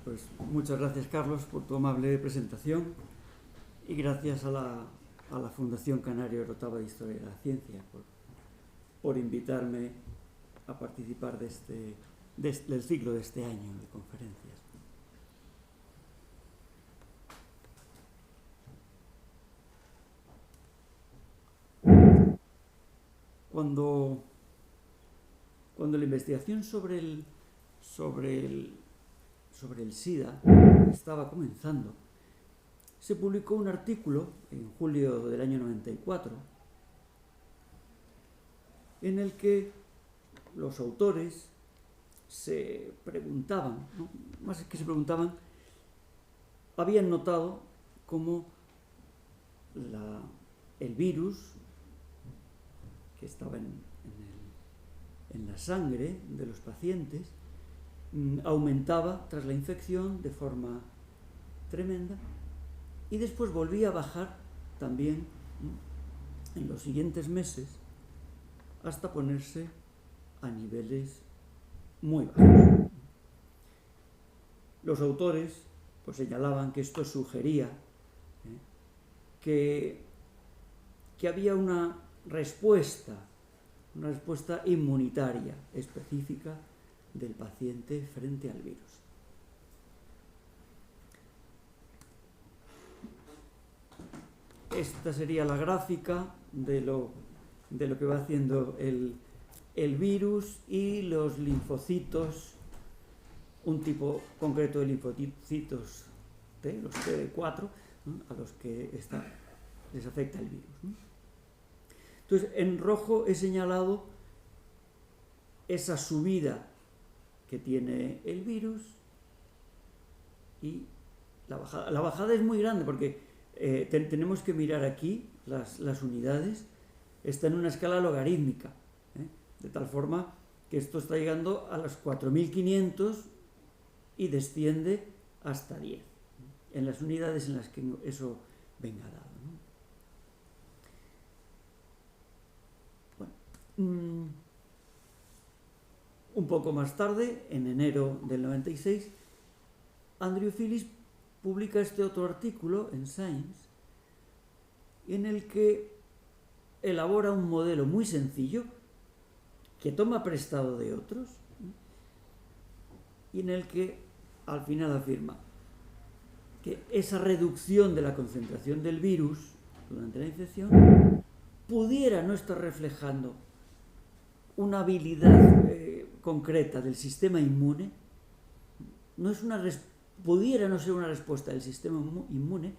Pues muchas gracias, Carlos, por tu amable presentación y gracias a la Fundación Canario Orotava de Historia de la Ciencia por invitarme a participar del ciclo de este año de conferencias. Cuando la investigación sobre el SIDA estaba comenzando, se publicó un artículo en julio del año 94 en el que los autores se preguntaban, ¿no? Más que se preguntaban, habían notado cómo el virus que estaba en la sangre de los pacientes aumentaba tras la infección de forma tremenda y después volvía a bajar también en los siguientes meses hasta ponerse a niveles muy bajos. Los autores pues señalaban que esto sugería que había una respuesta inmunitaria específica del paciente frente al virus. Esta sería la gráfica de lo que va haciendo el virus y los linfocitos, un tipo concreto de linfocitos T, los CD4, ¿no?, a los que les afecta el virus, ¿no? Entonces, en rojo he señalado esa subida que tiene el virus y la bajada. La bajada es muy grande porque tenemos que mirar aquí las unidades. Está en una escala logarítmica, de tal forma que esto está llegando a los 4.500 y desciende hasta 10, en las unidades en las que eso venga dado, ¿no? Bueno, un poco más tarde, en enero del 96, Andrew Phillips publica este otro artículo en Science en el que elabora un modelo muy sencillo que toma prestado de otros y en el que al final afirma que esa reducción de la concentración del virus durante la infección pudiera no estar reflejando una habilidad concreta del sistema inmune, pudiera no ser una respuesta del sistema inmune,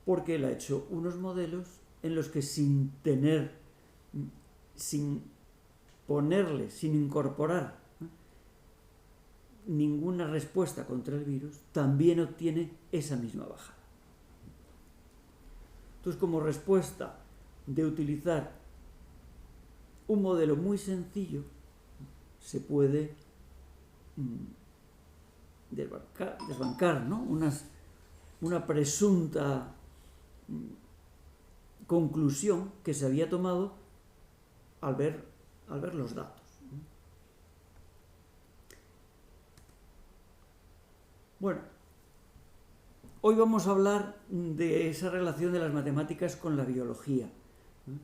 porque él ha hecho unos modelos en los que sin incorporar ninguna respuesta contra el virus, también obtiene esa misma bajada. Entonces, como respuesta de utilizar un modelo muy sencillo, se puede desbancar, ¿no?, una presunta conclusión que se había tomado al ver los datos. Bueno, hoy vamos a hablar de esa relación de las matemáticas con la biología, ¿no?,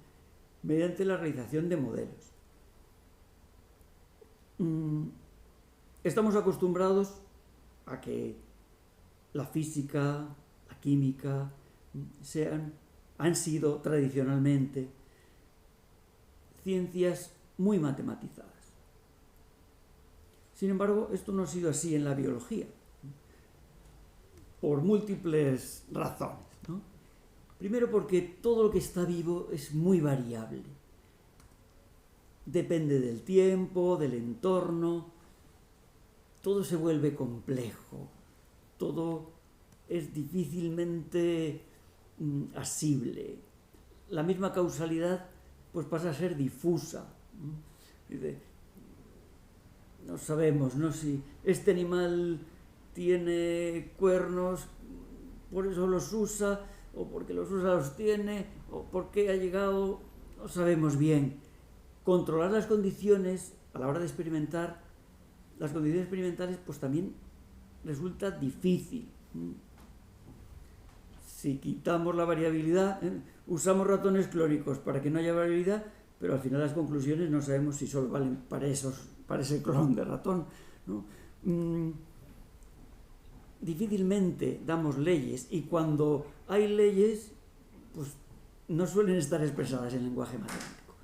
mediante la realización de modelos. Estamos acostumbrados a que la física, la química, han sido tradicionalmente ciencias muy matematizadas. Sin embargo, esto no ha sido así en la biología, por múltiples razones, ¿no? Primero, porque todo lo que está vivo es muy variable. Depende del tiempo, del entorno, todo se vuelve complejo, todo es difícilmente asible. La misma causalidad pues pasa a ser difusa. No sabemos, ¿no?, si este animal tiene cuernos, por eso los usa, o porque los usa los tiene, o porque ha llegado, no sabemos bien. Controlar las condiciones a la hora de experimentar, las condiciones experimentales pues también resulta difícil. Si quitamos la variabilidad, usamos ratones clónicos para que no haya variabilidad, pero al final las conclusiones no sabemos si solo valen para ese clon de ratón, ¿no? Difícilmente damos leyes, y cuando hay leyes, pues no suelen estar expresadas en lenguaje matemático.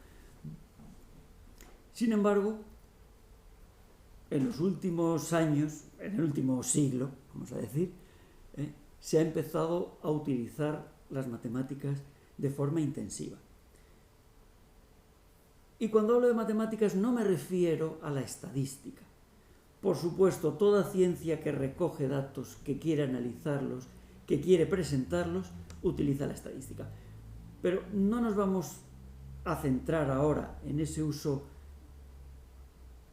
Sin embargo, en los últimos años, en el último siglo, vamos a decir, se ha empezado a utilizar las matemáticas de forma intensiva. Y cuando hablo de matemáticas no me refiero a la estadística. Por supuesto, toda ciencia que recoge datos, que quiere analizarlos, que quiere presentarlos, utiliza la estadística. Pero no nos vamos a centrar ahora en ese uso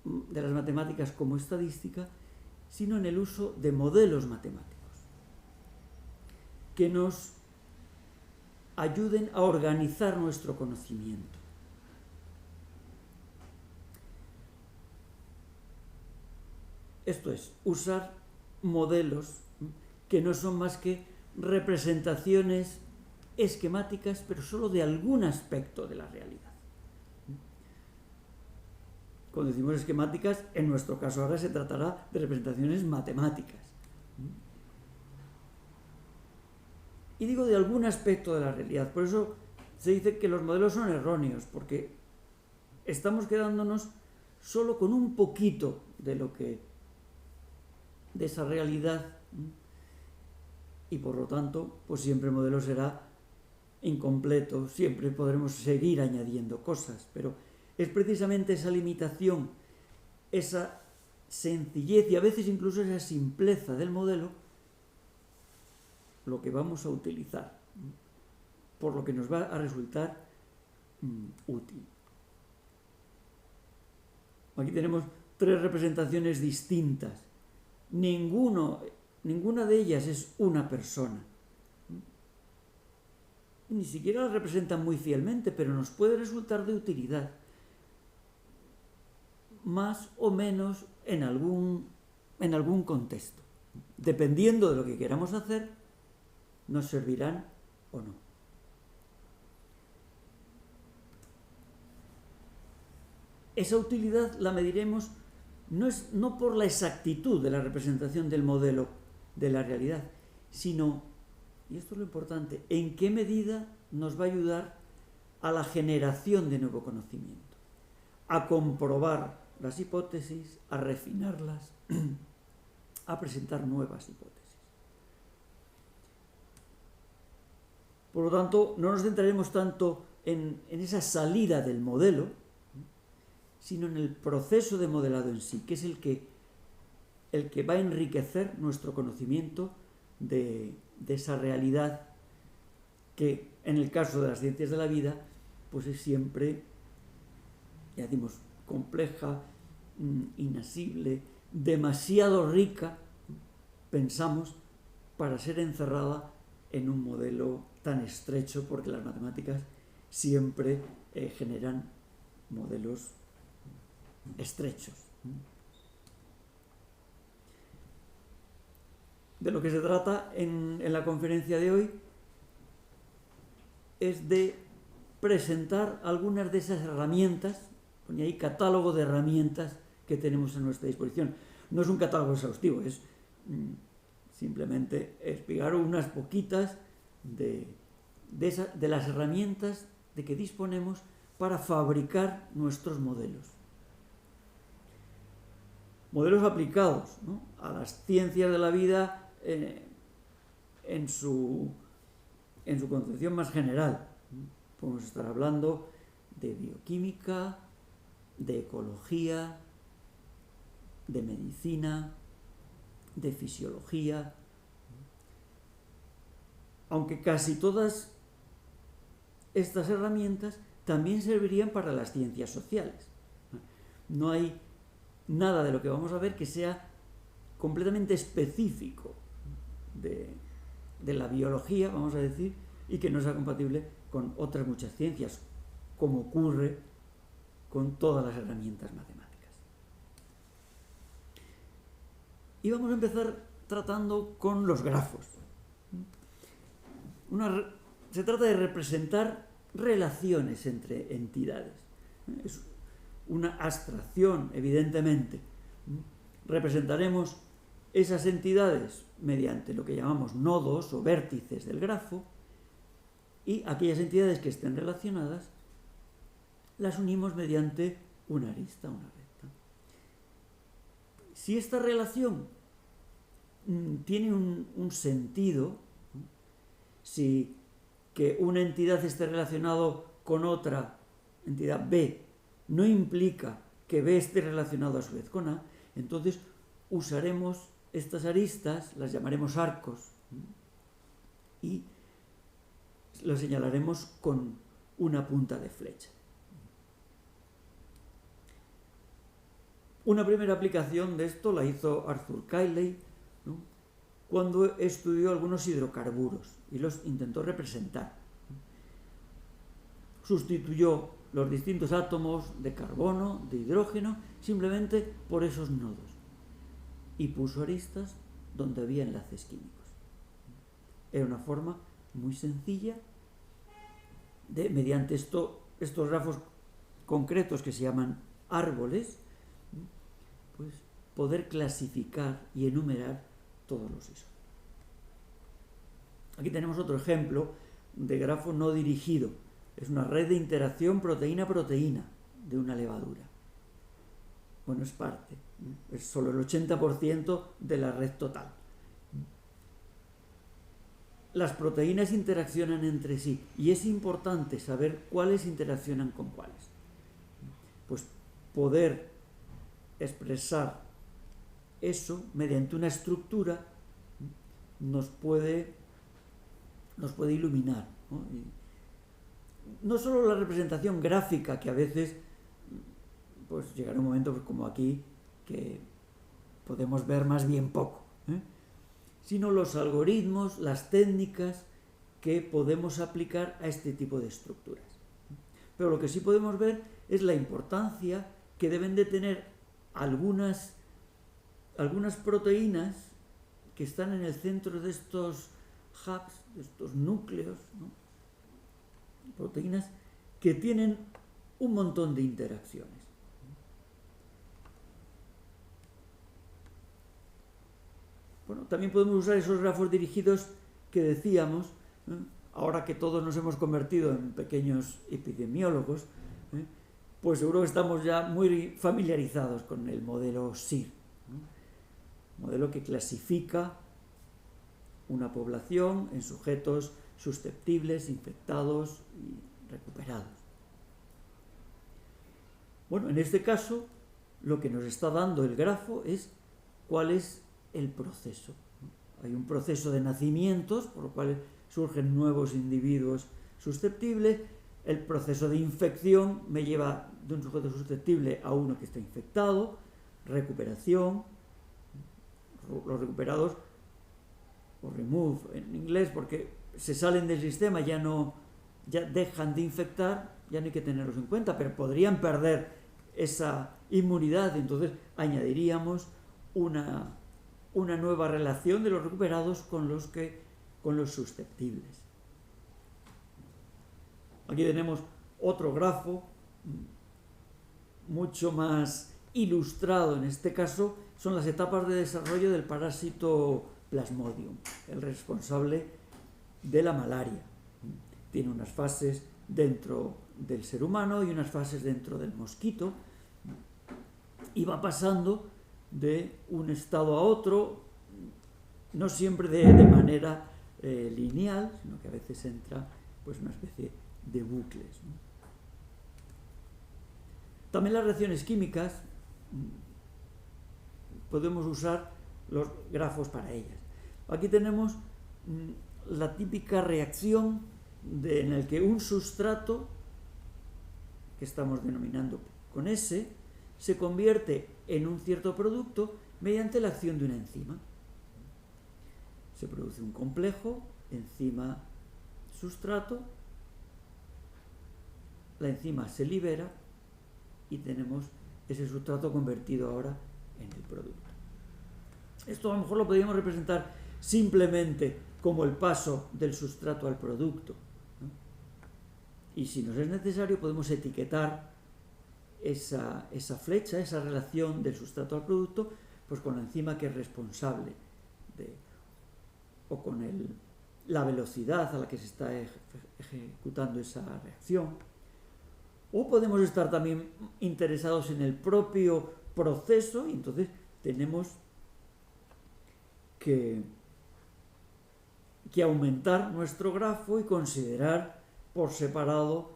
de las matemáticas como estadística, sino en el uso de modelos matemáticos que nos ayuden a organizar nuestro conocimiento. Esto es, usar modelos que no son más que representaciones esquemáticas, pero solo de algún aspecto de la realidad. Cuando decimos esquemáticas, en nuestro caso ahora se tratará de representaciones matemáticas. Y digo de algún aspecto de la realidad. Por eso se dice que los modelos son erróneos, porque estamos quedándonos solo con un poquito de esa realidad, y por lo tanto, pues siempre el modelo será incompleto, siempre podremos seguir añadiendo cosas, pero es precisamente esa limitación, esa sencillez y a veces incluso esa simpleza del modelo lo que vamos a utilizar, por lo que nos va a resultar útil. Aquí tenemos 3 representaciones distintas. Ninguna de ellas es una persona. Ni siquiera la representan muy fielmente, pero nos puede resultar de utilidad. Más o menos en algún contexto. Dependiendo de lo que queramos hacer, nos servirán o no. Esa utilidad la mediremos no por la exactitud de la representación del modelo de la realidad, sino, y esto es lo importante, en qué medida nos va a ayudar a la generación de nuevo conocimiento, a comprobar las hipótesis, a refinarlas, a presentar nuevas hipótesis. Por lo tanto, no nos centraremos tanto en esa salida del modelo, sino en el proceso de modelado en sí, que es el que va a enriquecer nuestro conocimiento de esa realidad que, en el caso de las ciencias de la vida, pues es siempre, ya decimos, compleja, inasible, demasiado rica, pensamos, para ser encerrada en un modelo tan estrecho, porque las matemáticas siempre generan modelos estrechos. De lo que se trata en la conferencia de hoy es de presentar algunas de esas herramientas, pone ahí catálogo de herramientas que tenemos a nuestra disposición. No es un catálogo exhaustivo, es simplemente explicar unas poquitas de las herramientas de que disponemos para fabricar nuestros modelos. Modelos aplicados, ¿no?, a las ciencias de la vida en su concepción más general. Podemos estar hablando de bioquímica, de ecología, de medicina, de fisiología, aunque casi todas estas herramientas también servirían para las ciencias sociales. No hay nada de lo que vamos a ver que sea completamente específico de la biología, vamos a decir, y que no sea compatible con otras muchas ciencias, como ocurre con todas las herramientas matemáticas. Y vamos a empezar tratando con los grafos. Se trata de representar relaciones entre entidades. Es una abstracción, evidentemente. Representaremos esas entidades mediante lo que llamamos nodos o vértices del grafo, y aquellas entidades que estén relacionadas las unimos mediante una arista, una recta. Si esta relación tiene un sentido, si que una entidad esté relacionado con otra entidad B no implica que B esté relacionado a su vez con A, entonces usaremos estas aristas, las llamaremos arcos, y los señalaremos con una punta de flecha. Una primera aplicación de esto la hizo Arthur Cayley, ¿no?, cuando estudió algunos hidrocarburos y los intentó representar. Sustituyó los distintos átomos de carbono, de hidrógeno, simplemente por esos nodos, y puso aristas donde había enlaces químicos. Era una forma muy sencilla de, mediante estos grafos concretos que se llaman árboles, pues poder clasificar y enumerar todos los isótopos. Aquí tenemos otro ejemplo de grafo no dirigido. Es una red de interacción proteína-proteína de una levadura. Bueno, es parte, es solo el 80% de la red total. Las proteínas interaccionan entre sí y es importante saber cuáles interaccionan con cuáles. Pues poder expresar eso mediante una estructura nos puede iluminar, ¿no? Y no solo la representación gráfica, que a veces pues llegará un momento pues, como aquí, que podemos ver más bien poco, sino los algoritmos, las técnicas que podemos aplicar a este tipo de estructuras. Pero lo que sí podemos ver es la importancia que deben de tener algunas proteínas que están en el centro de estos hubs, de estos núcleos, ¿no? Proteínas que tienen un montón de interacciones. Bueno, también podemos usar esos grafos dirigidos que decíamos, ahora que todos nos hemos convertido en pequeños epidemiólogos, pues seguro que estamos ya muy familiarizados con el modelo SIR, ¿no? Modelo que clasifica una población en sujetos susceptibles, infectados y recuperados. Bueno, en este caso, lo que nos está dando el grafo es cuál es el proceso. Hay un proceso de nacimientos, por lo cual surgen nuevos individuos susceptibles. El proceso de infección me lleva de un sujeto susceptible a uno que está infectado. Recuperación. Los recuperados, o remove en inglés, porque se salen del sistema, ya dejan de infectar, ya no hay que tenerlos en cuenta, pero podrían perder esa inmunidad. Entonces añadiríamos una nueva relación de los recuperados con los susceptibles. Aquí tenemos otro grafo mucho más ilustrado. En este caso son las etapas de desarrollo del parásito Plasmodium, el responsable de la malaria. Tiene unas fases dentro del ser humano y unas fases dentro del mosquito, y va pasando de un estado a otro, no siempre de manera lineal, sino que a veces entra pues una especie de bucles, ¿no? También las reacciones químicas podemos usar los grafos para ellas. Aquí tenemos la típica reacción en la que un sustrato, que estamos denominando con S, se convierte en un cierto producto mediante la acción de una enzima. Se produce un complejo, enzima sustrato, la enzima se libera y tenemos ese sustrato convertido ahora en el producto. Esto a lo mejor lo podríamos representar simplemente como el paso del sustrato al producto, ¿no? Y si nos es necesario podemos etiquetar esa flecha, esa relación del sustrato al producto, pues con la enzima que es responsable o con la velocidad a la que se está ejecutando esa reacción. O podemos estar también interesados en el propio proceso, y entonces tenemos que aumentar nuestro grafo y considerar por separado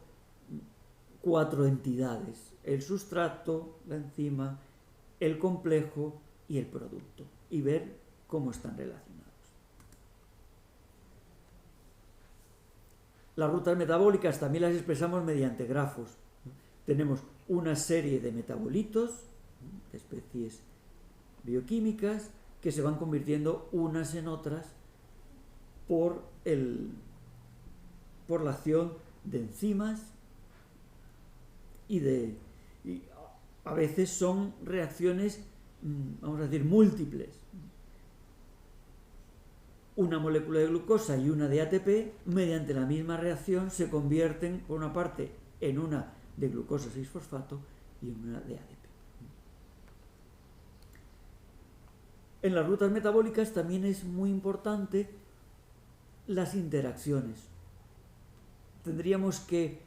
4 entidades: el sustrato, la enzima, el complejo y el producto, y ver cómo están relacionados. Las rutas metabólicas también las expresamos mediante grafos. Tenemos una serie de metabolitos, de especies bioquímicas, que se van convirtiendo unas en otras por la acción de enzimas y a veces son reacciones, vamos a decir, múltiples. Una molécula de glucosa y una de ATP, mediante la misma reacción, se convierten, por una parte, en una de glucosa 6-fosfato y en una de ADP. En las rutas metabólicas también es muy importante las interacciones. Tendríamos que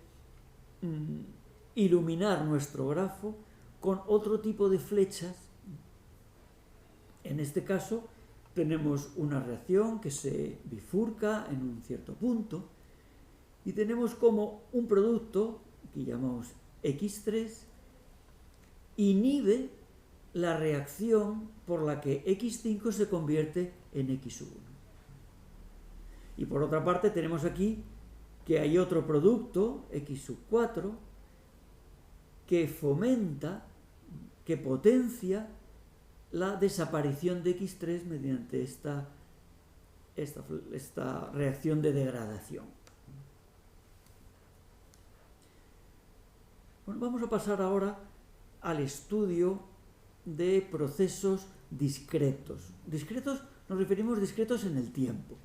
iluminar nuestro grafo con otro tipo de flechas. En este caso tenemos una reacción que se bifurca en un cierto punto y tenemos como un producto que llamamos X3 inhibe la reacción por la que X5 se convierte en X1. Y por otra parte tenemos aquí que hay otro producto, X4, que fomenta, que potencia la desaparición de X3 mediante esta reacción de degradación. Bueno, vamos a pasar ahora al estudio de procesos discretos. Discretos, nos referimos discretos en el tiempo.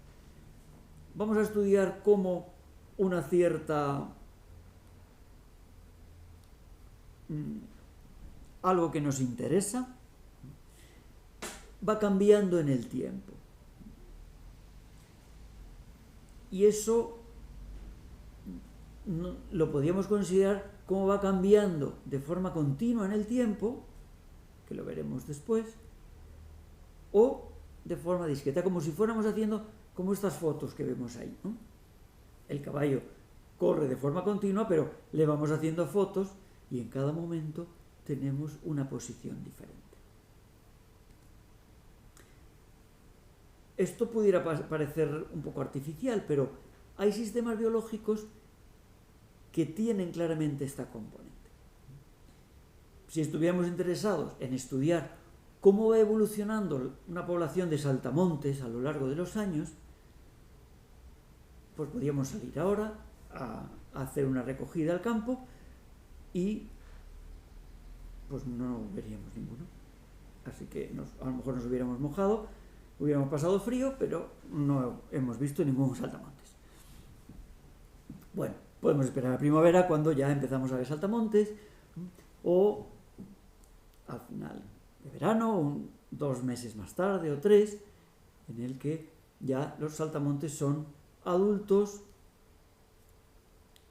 Vamos a estudiar cómo una cierta algo que nos interesa va cambiando en el tiempo. Y eso lo podríamos considerar como va cambiando de forma continua en el tiempo, que lo veremos después, o de forma discreta, como si fuéramos haciendo como estas fotos que vemos ahí, ¿no? El caballo corre de forma continua, pero le vamos haciendo fotos y en cada momento tenemos una posición diferente. Esto pudiera parecer un poco artificial, pero hay sistemas biológicos que tienen claramente esta componente. Si estuviéramos interesados en estudiar cómo va evolucionando una población de saltamontes a lo largo de los años, pues podríamos salir ahora a hacer una recogida al campo y pues no veríamos ninguno. Así que a lo mejor nos hubiéramos mojado, hubiéramos pasado frío, pero no hemos visto ningún saltamontes. Bueno, podemos esperar a primavera cuando ya empezamos a ver saltamontes, o al final de verano, 2 meses más tarde o 3, en el que ya los saltamontes son adultos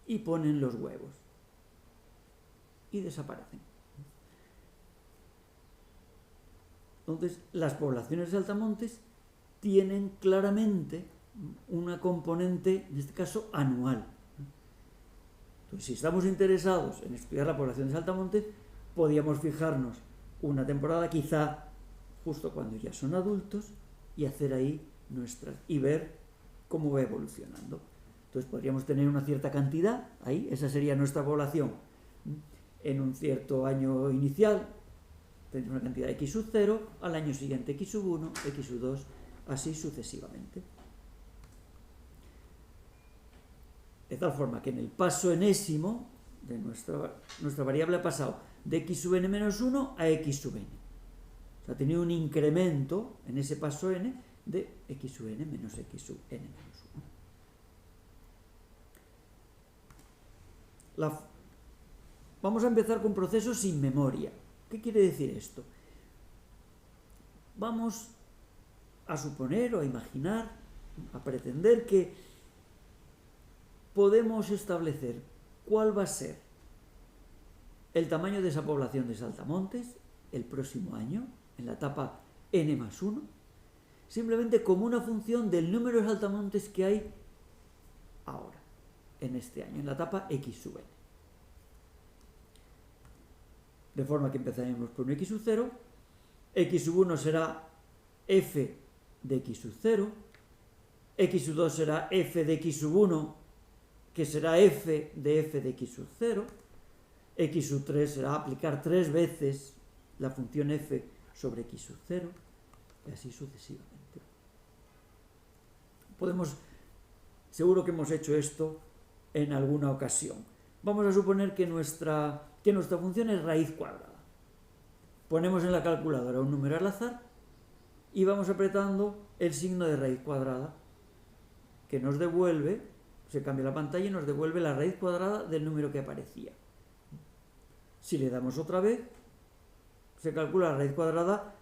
y ponen los huevos y desaparecen. Entonces, las poblaciones de saltamontes tienen claramente una componente, en este caso, anual. Entonces, si estamos interesados en estudiar la población de saltamontes, podríamos fijarnos una temporada, quizá justo cuando ya son adultos, y hacer ahí y ver cómo va evolucionando. Entonces podríamos tener una cierta cantidad ahí, esa sería nuestra población en un cierto año inicial, tendría una cantidad de X0, al año siguiente X1, X2, así sucesivamente. De tal forma que en el paso enésimo de nuestra variable ha pasado de X sub n menos 1 a X sub n. O sea, tenía un incremento en ese paso n de x sub n menos x sub n menos 1. Vamos a empezar con procesos sin memoria. ¿Qué quiere decir esto? Vamos a suponer o a imaginar, a pretender que podemos establecer cuál va a ser el tamaño de esa población de saltamontes el próximo año, en la etapa n más 1, simplemente como una función del número de saltamontes que hay ahora, en este año, en la etapa x sub n. De forma que empezaremos por un x sub 0, x sub 1 será f de x sub 0, x sub 2 será f de x sub 1, que será f de x sub 0, x sub 3 será aplicar 3 veces la función f sobre x sub 0, y así sucesivamente. Seguro que hemos hecho esto en alguna ocasión. Vamos a suponer que nuestra función es raíz cuadrada. Ponemos en la calculadora un número al azar y vamos apretando el signo de raíz cuadrada, que nos devuelve, se cambia la pantalla y nos devuelve la raíz cuadrada del número que aparecía. Si le damos otra vez, se calcula la raíz cuadrada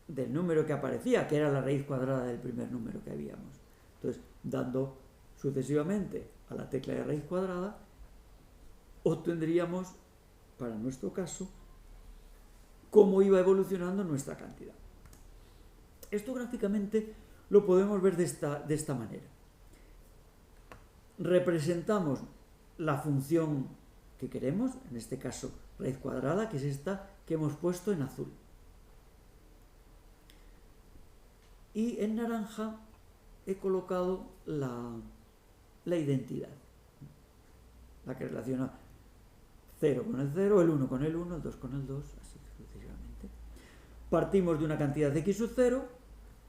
del número que aparecía, que era la raíz cuadrada del primer número que habíamos. Entonces, dando sucesivamente a la tecla de raíz cuadrada, obtendríamos, para nuestro caso, cómo iba evolucionando nuestra cantidad. Esto gráficamente lo podemos ver de esta manera. Representamos la función que queremos, en este caso raíz cuadrada, que es esta que hemos puesto en azul. Y en naranja he colocado la identidad, la que relaciona 0 con el 0, el 1 con el 1, el 2 con el 2, así sucesivamente. Partimos de una cantidad de x sub 0,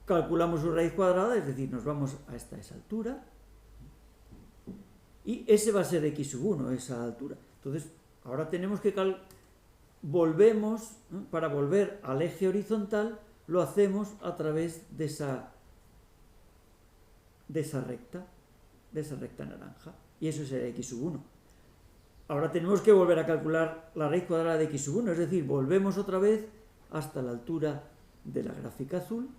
calculamos su raíz cuadrada, es decir, nos vamos hasta esa altura, y ese va a ser x sub 1, esa altura. Entonces, ahora tenemos que volvemos, ¿no? Para volver al eje horizontal, lo hacemos a través de esa recta naranja, y eso será x sub 1. Ahora tenemos que volver a calcular la raíz cuadrada de x sub 1, es decir, volvemos otra vez hasta la altura de la gráfica azul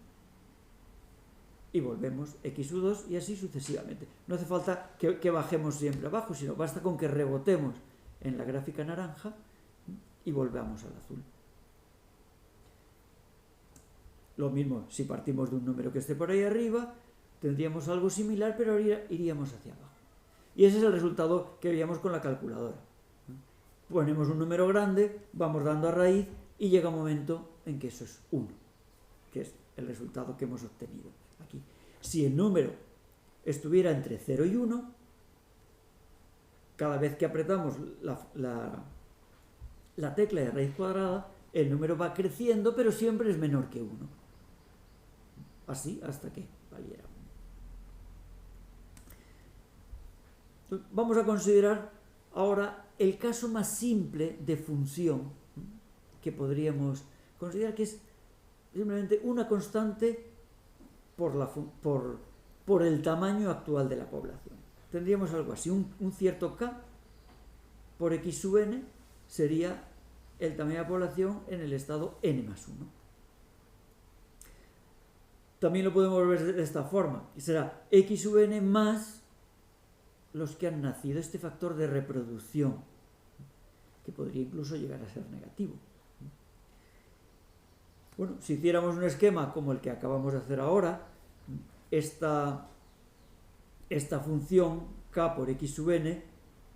y volvemos x sub 2 y así sucesivamente. No hace falta que bajemos siempre abajo, sino basta con que rebotemos en la gráfica naranja y volvamos al azul. Lo mismo, si partimos de un número que esté por ahí arriba, tendríamos algo similar, pero iríamos hacia abajo. Y ese es el resultado que veíamos con la calculadora. Ponemos un número grande, vamos dando a raíz y llega un momento en que eso es 1, que es el resultado que hemos obtenido aquí. Si el número estuviera entre 0 y 1, cada vez que apretamos la tecla de raíz cuadrada, el número va creciendo, pero siempre es menor que 1. Así hasta que valiera 1. Entonces, vamos a considerar ahora el caso más simple de función que podríamos considerar, que es simplemente una constante por el tamaño actual de la población. Tendríamos algo así, un cierto k por x sub n sería el tamaño de la población en el estado n más 1. También lo podemos ver de esta forma, y será x sub n más los que han nacido, este factor de reproducción, que podría incluso llegar a ser negativo. Bueno, si hiciéramos un esquema como el que acabamos de hacer ahora, esta función k por x sub n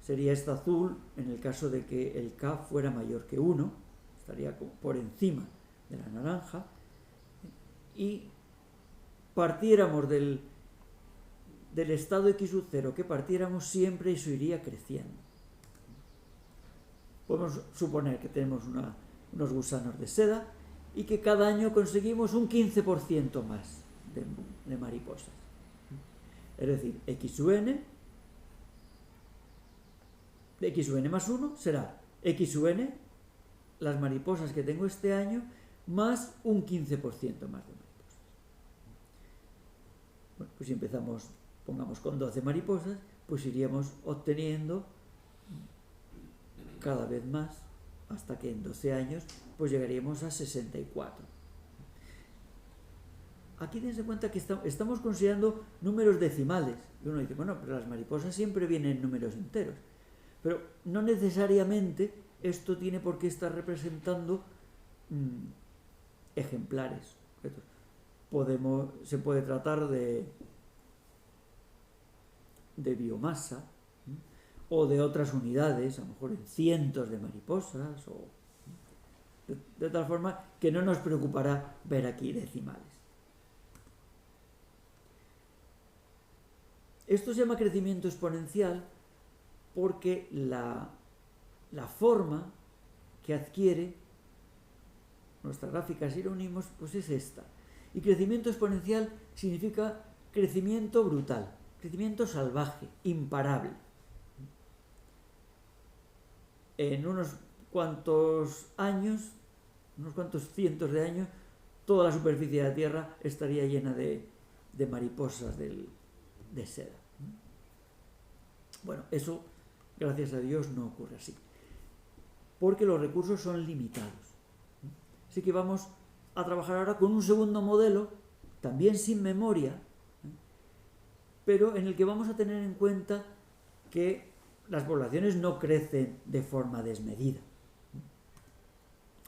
sería esta azul en el caso de que el k fuera mayor que 1, estaría por encima de la naranja, y partiéramos del estado x sub 0 que partiéramos, siempre eso iría creciendo. Podemos suponer que tenemos unos gusanos de seda y que cada año conseguimos un 15% más de mariposas. Es decir, x sub n más 1 será x sub n, las mariposas que tengo este año, más un 15% más de mariposas. Bueno, pues si empezamos, pongamos con 12 mariposas, pues iríamos obteniendo cada vez más, hasta que en 12 años pues llegaríamos a 64. Aquí dense cuenta que estamos considerando números decimales. Y uno dice, bueno, pero las mariposas siempre vienen en números enteros. Pero no necesariamente esto tiene por qué estar representando ejemplares. Se puede tratar de biomasa, o de otras unidades, a lo mejor en cientos de mariposas, o de tal forma que no nos preocupará ver aquí decimales. Esto se llama crecimiento exponencial porque la forma que adquiere nuestra gráfica, si lo unimos, pues es esta. Y crecimiento exponencial significa crecimiento brutal, crecimiento salvaje, imparable. En unos cuantos años, unos cuantos cientos de años, toda la superficie de la Tierra estaría llena de mariposas de seda. Bueno, eso, gracias a Dios, no ocurre así, porque los recursos son limitados. Así que vamos a trabajar ahora con un segundo modelo, también sin memoria, pero en el que vamos a tener en cuenta que las poblaciones no crecen de forma desmedida.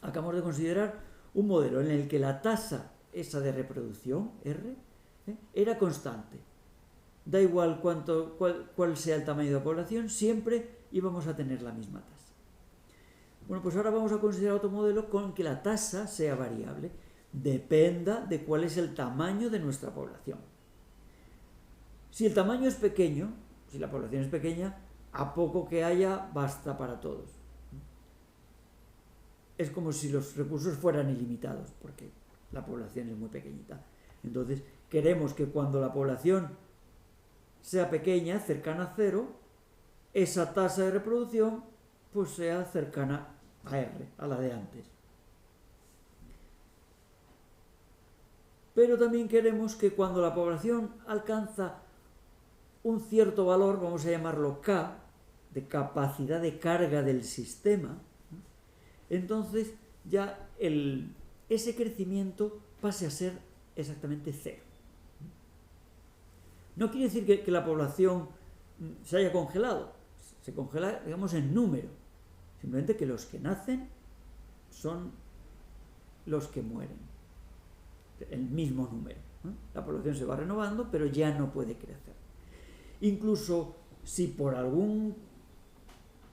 Acabamos de considerar un modelo en el que la tasa esa de reproducción, R, era constante. Da igual cuál sea el tamaño de la población, siempre íbamos a tener la misma tasa. Bueno, pues ahora vamos a considerar otro modelo con que la tasa sea variable, dependa de cuál es el tamaño de nuestra población. Si el tamaño es pequeño, si la población es pequeña, a poco que haya basta para todos. Es como si los recursos fueran ilimitados, porque la población es muy pequeñita. Entonces, queremos que cuando la población sea pequeña, cercana a cero, esa tasa de reproducción pues sea cercana a R, a la de antes. Pero también queremos que cuando la población alcanza un cierto valor, vamos a llamarlo K, de capacidad de carga del sistema, entonces ya ese crecimiento pase a ser exactamente cero. No quiere decir que la población se haya congelado, se congela, digamos, en número, simplemente que los que nacen son los que mueren, el mismo número, ¿no? La población se va renovando, pero ya no puede crecer. Incluso si por algún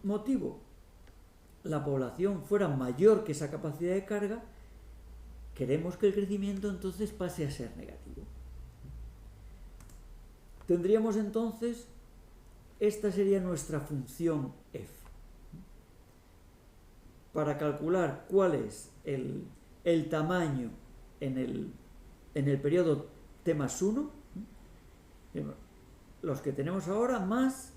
motivo la población fuera mayor que esa capacidad de carga, queremos que el crecimiento entonces pase a ser negativo. Tendríamos entonces, esta sería nuestra función f. Para calcular cuál es el tamaño en el periodo t más 1, los que tenemos ahora más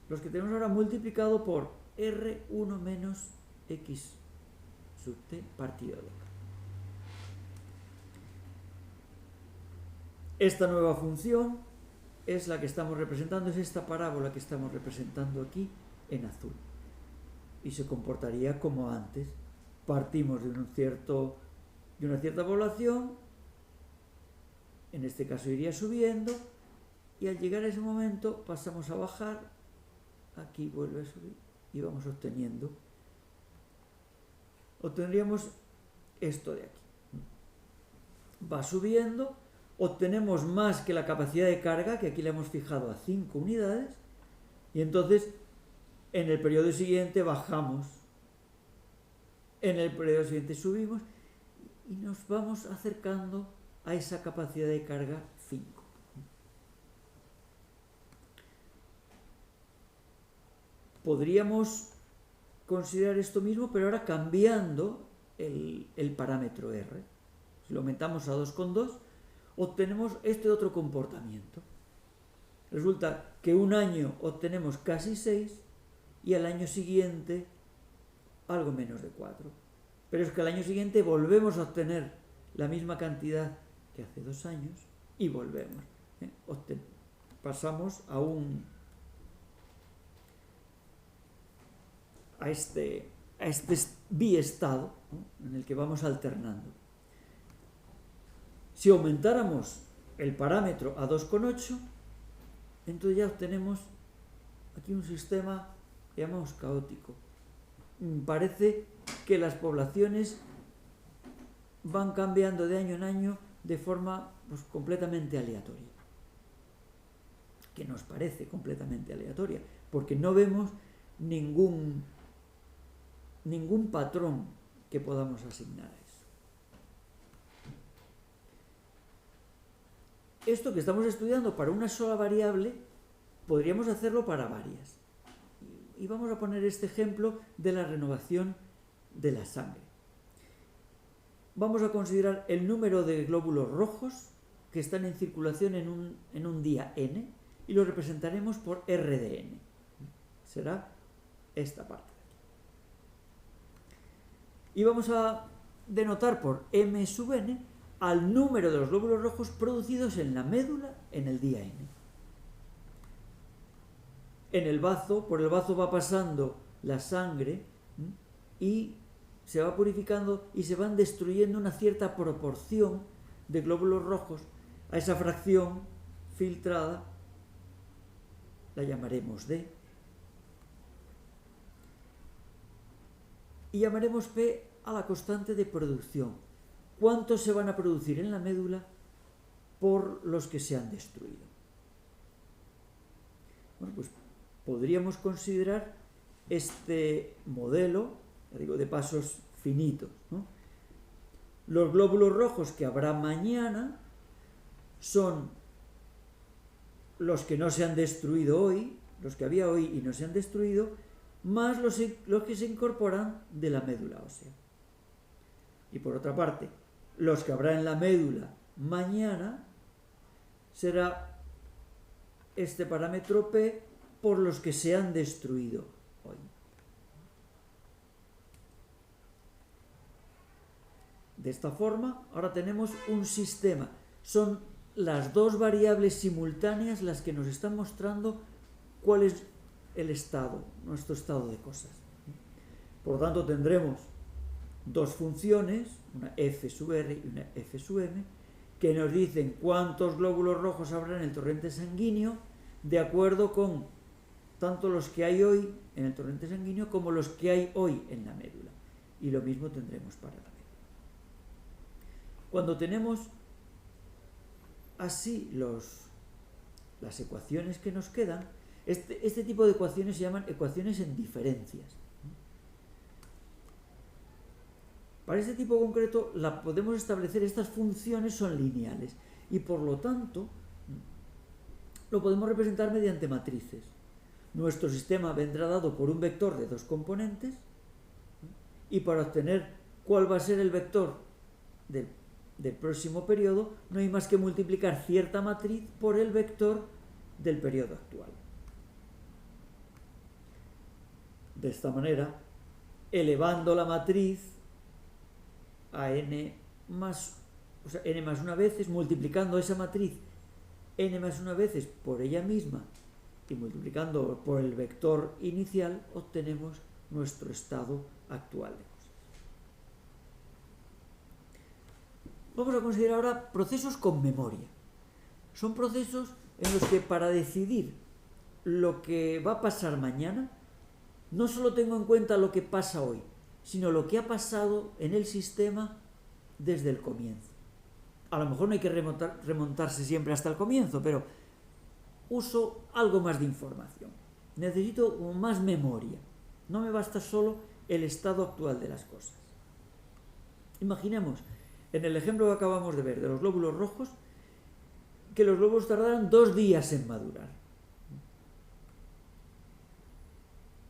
los que tenemos ahora multiplicado por R1 menos X sub t partido de K. Esta nueva función es la que estamos representando, es esta parábola que estamos representando aquí en azul. Y se comportaría como antes. Partimos de una cierta población, en este caso iría subiendo, y al llegar a ese momento pasamos a bajar, aquí vuelve a subir, y vamos obtendríamos esto de aquí. Va subiendo, obtenemos más que la capacidad de carga, que aquí la hemos fijado a 5 unidades, y entonces en el periodo siguiente bajamos, en el periodo siguiente subimos, y nos vamos acercando a esa capacidad de carga 5. Podríamos considerar esto mismo, pero ahora cambiando el parámetro R. Si lo aumentamos a 2,2, obtenemos este otro comportamiento. Resulta que un año obtenemos casi 6 y al año siguiente algo menos de 4. pero es que al año siguiente volvemos a obtener la misma cantidad que hace 2 años y volvemos. Pasamos a este biestado, ¿no?, en el que vamos alternando. Si aumentáramos el parámetro a 2,8, entonces ya obtenemos aquí un sistema que llamamos caótico. Parece que las poblaciones van cambiando de año en año de forma pues completamente aleatoria. Que nos parece completamente aleatoria, porque no vemos ningún patrón que podamos asignar a eso. Esto que estamos estudiando para una sola variable, podríamos hacerlo para varias. Y vamos a poner este ejemplo de la renovación de la sangre. Vamos a considerar el número de glóbulos rojos que están en circulación en un día n y lo representaremos por R de n. Será esta parte. Y vamos a denotar por m sub n al número de los glóbulos rojos producidos en la médula en el día n. Por el bazo va pasando la sangre y se va purificando y se van destruyendo una cierta proporción de glóbulos rojos. A esa fracción filtrada la llamaremos D. Y llamaremos P a la constante de producción. ¿Cuántos se van a producir en la médula por los que se han destruido? Bueno, pues podríamos considerar este modelo, ya digo, de pasos finitos, ¿no? Los glóbulos rojos que habrá mañana son los que no se han destruido hoy, los que había hoy y no se han destruido, más los que se incorporan de la médula ósea. Y por otra parte, los que habrá en la médula mañana será este parámetro P por los que se han destruido hoy. De esta forma, ahora tenemos un sistema. Son las dos variables simultáneas las que nos están mostrando cuál es el estado, nuestro estado de cosas. Por lo tanto, tendremos dos funciones, una f sub r y una f sub m, que nos dicen cuántos glóbulos rojos habrá en el torrente sanguíneo de acuerdo con tanto los que hay hoy en el torrente sanguíneo como los que hay hoy en la médula. Y lo mismo tendremos para la médula. Cuando tenemos así las ecuaciones que nos quedan, este tipo de ecuaciones se llaman ecuaciones en diferencias. Para este tipo concreto podemos establecer estas funciones son lineales y por lo tanto lo podemos representar mediante matrices. Nuestro sistema vendrá dado por un vector de dos componentes y para obtener cuál va a ser el vector del próximo periodo no hay más que multiplicar cierta matriz por el vector del periodo actual. De esta manera, elevando la matriz a n más una veces, multiplicando esa matriz n más una veces por ella misma y multiplicando por el vector inicial, obtenemos nuestro estado actual de cosas. Vamos a considerar ahora procesos con memoria. Son procesos en los que para decidir lo que va a pasar mañana, no solo tengo en cuenta lo que pasa hoy, sino lo que ha pasado en el sistema desde el comienzo. A lo mejor no hay que remontarse siempre hasta el comienzo, pero uso algo más de información. Necesito más memoria. No me basta solo el estado actual de las cosas. Imaginemos, en el ejemplo que acabamos de ver de los glóbulos rojos, que los glóbulos tardaran 2 días en madurar.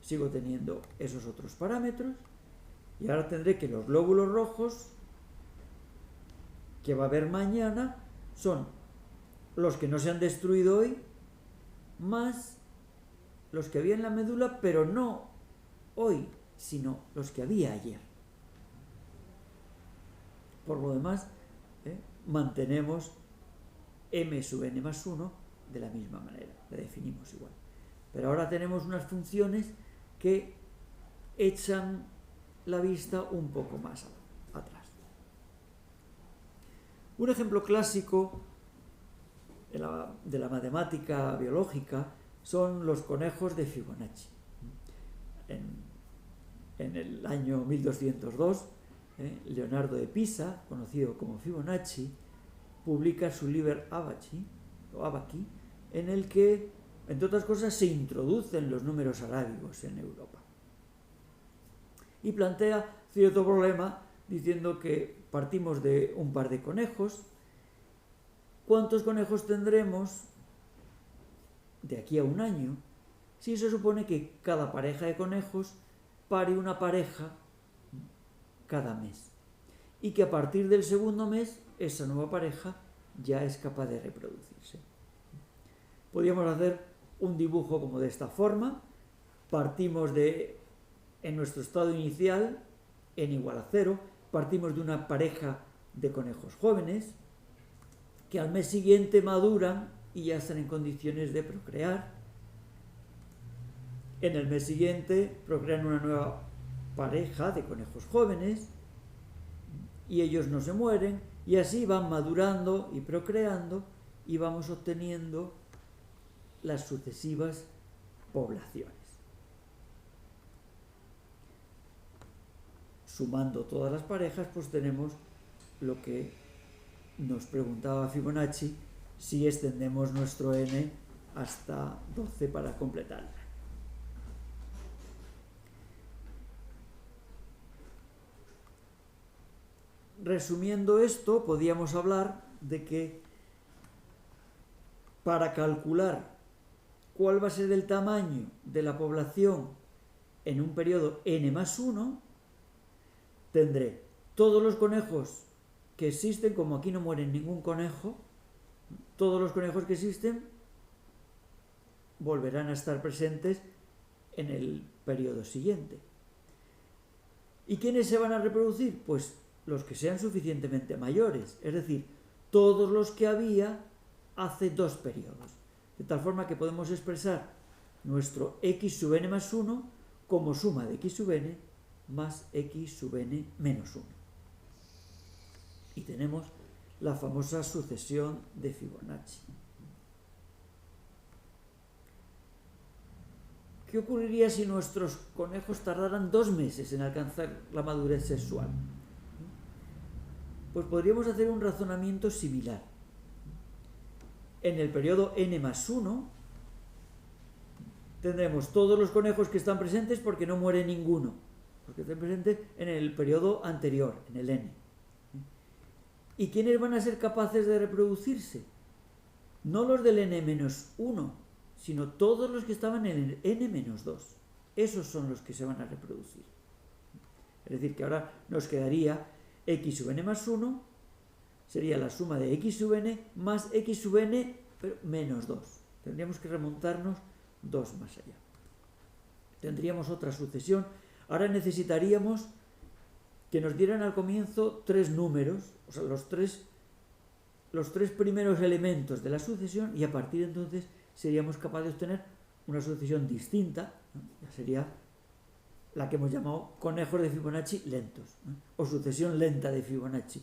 Sigo teniendo esos otros parámetros y ahora tendré que los glóbulos rojos que va a haber mañana son los que no se han destruido hoy más los que había en la médula, pero no hoy, sino los que había ayer. Por lo demás, mantenemos m sub n más 1 de la misma manera, la definimos igual. Pero ahora tenemos unas funciones que echan la vista un poco más atrás. Un ejemplo clásico de la matemática biológica son los conejos de Fibonacci. En el año 1202, Leonardo de Pisa, conocido como Fibonacci, publica su Liber Abaci, en el que, entre otras cosas, se introducen los números arábigos en Europa. Y plantea cierto problema diciendo que partimos de un par de conejos. ¿Cuántos conejos tendremos de aquí a un año si se supone que cada pareja de conejos pare una pareja cada mes? Y que a partir del segundo mes esa nueva pareja ya es capaz de reproducirse. Podríamos hacer un dibujo como de esta forma. Partimos en nuestro estado inicial, n igual a 0, partimos de una pareja de conejos jóvenes que al mes siguiente maduran y ya están en condiciones de procrear. En el mes siguiente procrean una nueva pareja de conejos jóvenes y ellos no se mueren, y así van madurando y procreando y vamos obteniendo las sucesivas poblaciones. Sumando todas las parejas, pues tenemos lo que nos preguntaba Fibonacci, si extendemos nuestro n hasta 12 para completarla. Resumiendo esto, podríamos hablar de que para calcular cuál va a ser el tamaño de la población en un periodo n más 1, tendré todos los conejos que existen, como aquí no muere ningún conejo, todos los conejos que existen volverán a estar presentes en el periodo siguiente. ¿Y quiénes se van a reproducir? Pues los que sean suficientemente mayores, es decir, todos los que había hace 2 periodos. De tal forma que podemos expresar nuestro x sub n más 1 como suma de x sub n más x sub n menos 1. Y tenemos la famosa sucesión de Fibonacci. ¿Qué ocurriría si nuestros conejos tardaran 2 meses en alcanzar la madurez sexual? Pues podríamos hacer un razonamiento similar. En el periodo n más 1 tendremos todos los conejos que están presentes porque no muere ninguno, porque están presentes en el periodo anterior, en el n. ¿Y quiénes van a ser capaces de reproducirse? No los del n menos 1, sino todos los que estaban en el n menos 2. Esos son los que se van a reproducir. Es decir, que ahora nos quedaría x sub n más 1, sería la suma de x sub n más x sub n pero menos 2. Tendríamos que remontarnos 2 más allá. Tendríamos otra sucesión. Ahora necesitaríamos que nos dieran al comienzo 3 números, o sea, los tres primeros elementos de la sucesión, y a partir de entonces seríamos capaces de obtener una sucesión distinta, ¿no? Ya sería la que hemos llamado conejos de Fibonacci lentos, ¿no? O sucesión lenta de Fibonacci.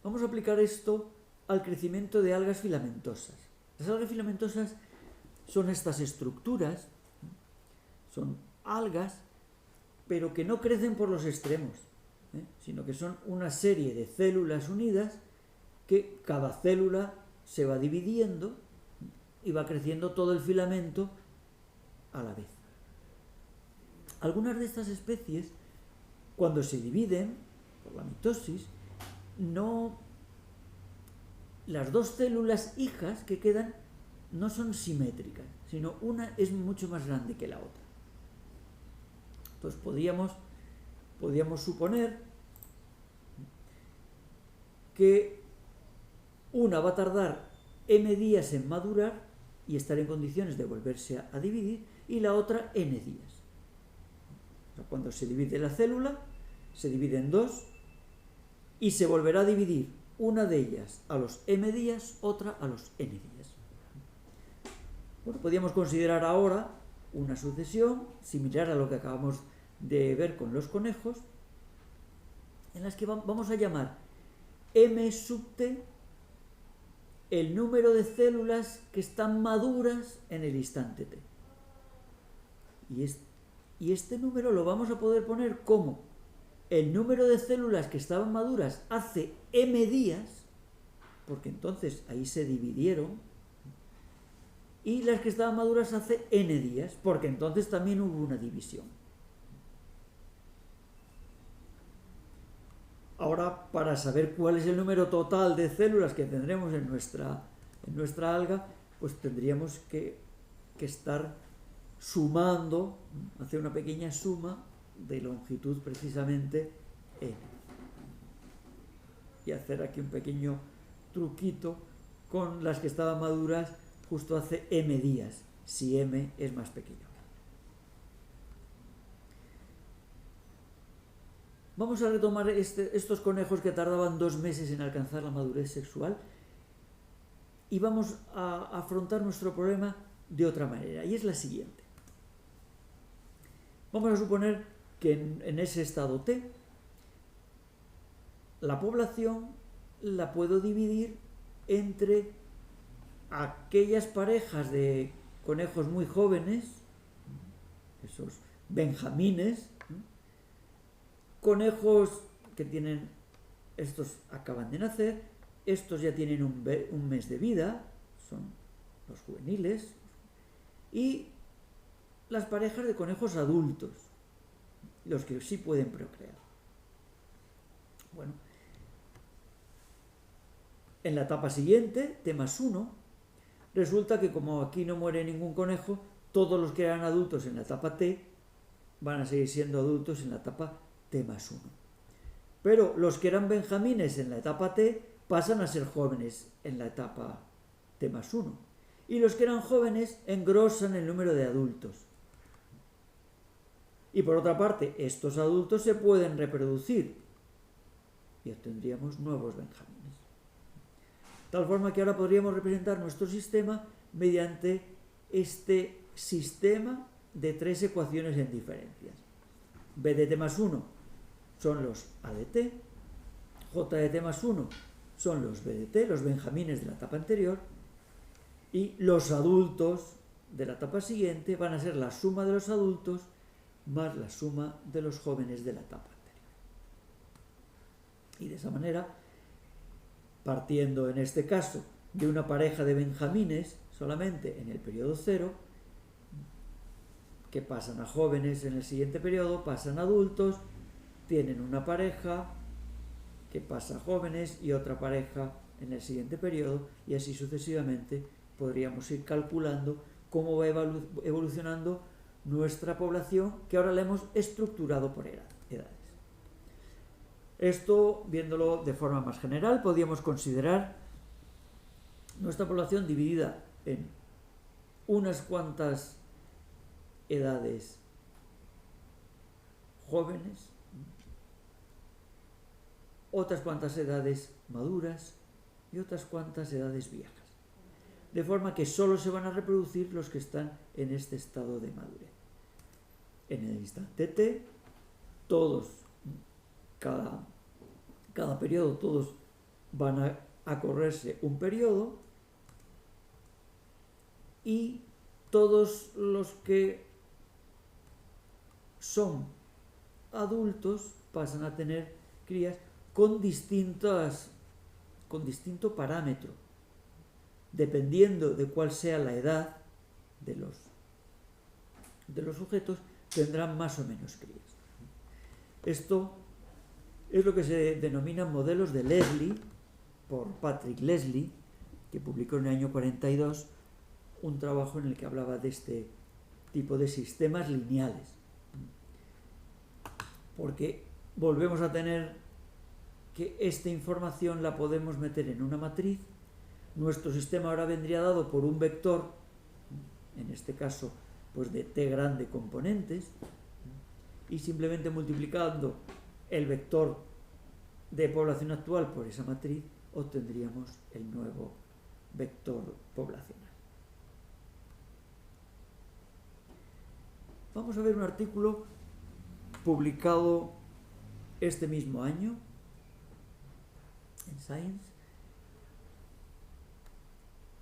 Vamos a aplicar esto al crecimiento de algas filamentosas. Las algas filamentosas son estas estructuras, ¿no? Son algas, pero que no crecen por los extremos, sino que son una serie de células unidas que cada célula se va dividiendo y va creciendo todo el filamento a la vez. Algunas de estas especies, cuando se dividen por la mitosis, las 2 células hijas que quedan no son simétricas, sino una es mucho más grande que la otra. Entonces podríamos suponer que una va a tardar m días en madurar y estar en condiciones de volverse a dividir, y la otra n días. O sea, cuando se divide la célula, se divide en dos y se volverá a dividir una de ellas a los m días, otra a los n días. Bueno, podríamos considerar ahora una sucesión similar a lo que acabamos de ver con los conejos, en las que vamos a llamar m sub t el número de células que están maduras en el instante t. Y este número lo vamos a poder poner como el número de células que estaban maduras hace m días, porque entonces ahí se dividieron, y las que estaban maduras hace n días, porque entonces también hubo una división. Ahora, para saber cuál es el número total de células que tendremos en nuestra alga, pues tendríamos que estar sumando, hacer una pequeña suma de longitud precisamente n. Y hacer aquí un pequeño truquito con las que estaban maduras justo hace m días, si m es más pequeño. Vamos a retomar estos conejos que tardaban 2 meses en alcanzar la madurez sexual y vamos a afrontar nuestro problema de otra manera, y es la siguiente. Vamos a suponer que en ese estado T la población la puedo dividir entre aquellas parejas de conejos muy jóvenes, esos benjamines, conejos que tienen, estos acaban de nacer, estos ya tienen un mes de vida, son los juveniles, y las parejas de conejos adultos, los que sí pueden procrear. Bueno, en la etapa siguiente, T más 1, resulta que como aquí no muere ningún conejo, todos los que eran adultos en la etapa T van a seguir siendo adultos en la etapa T más 1. Pero los que eran benjamines en la etapa T pasan a ser jóvenes en la etapa T más 1. Y los que eran jóvenes engrosan el número de adultos. Y por otra parte, estos adultos se pueden reproducir y obtendríamos nuevos benjamines. De tal forma que ahora podríamos representar nuestro sistema mediante este sistema de 3 ecuaciones en diferencias. B de t más 1 son los A de t, J de t más 1 son los B de t, los benjamines de la etapa anterior, y los adultos de la etapa siguiente van a ser la suma de los adultos más la suma de los jóvenes de la etapa anterior. Y de esa manera, partiendo en este caso de una pareja de benjamines solamente en el periodo 0, que pasan a jóvenes en el siguiente periodo, pasan a adultos, tienen una pareja que pasa a jóvenes y otra pareja en el siguiente periodo, y así sucesivamente podríamos ir calculando cómo va evolucionando nuestra población, que ahora la hemos estructurado por edades. Esto, viéndolo de forma más general, podríamos considerar nuestra población dividida en unas cuantas edades jóvenes, otras cuantas edades maduras y otras cuantas edades viejas, de forma que solo se van a reproducir los que están en este estado de madurez. En el instante t, todos, cada periodo, todos van a correrse un periodo, y todos los que son adultos pasan a tener crías con distinto parámetro, dependiendo de cuál sea la edad de los sujetos, tendrán más o menos crías. Esto es lo que se denomina modelos de Leslie, por Patrick Leslie, que publicó en el año 42 un trabajo en el que hablaba de este tipo de sistemas lineales. Porque volvemos a tener que esta información la podemos meter en una matriz. Nuestro sistema ahora vendría dado por un vector, en este caso pues de t grande componentes, y simplemente multiplicando el vector de población actual por esa matriz obtendríamos el nuevo vector poblacional. Vamos a ver un artículo publicado este mismo año en Science,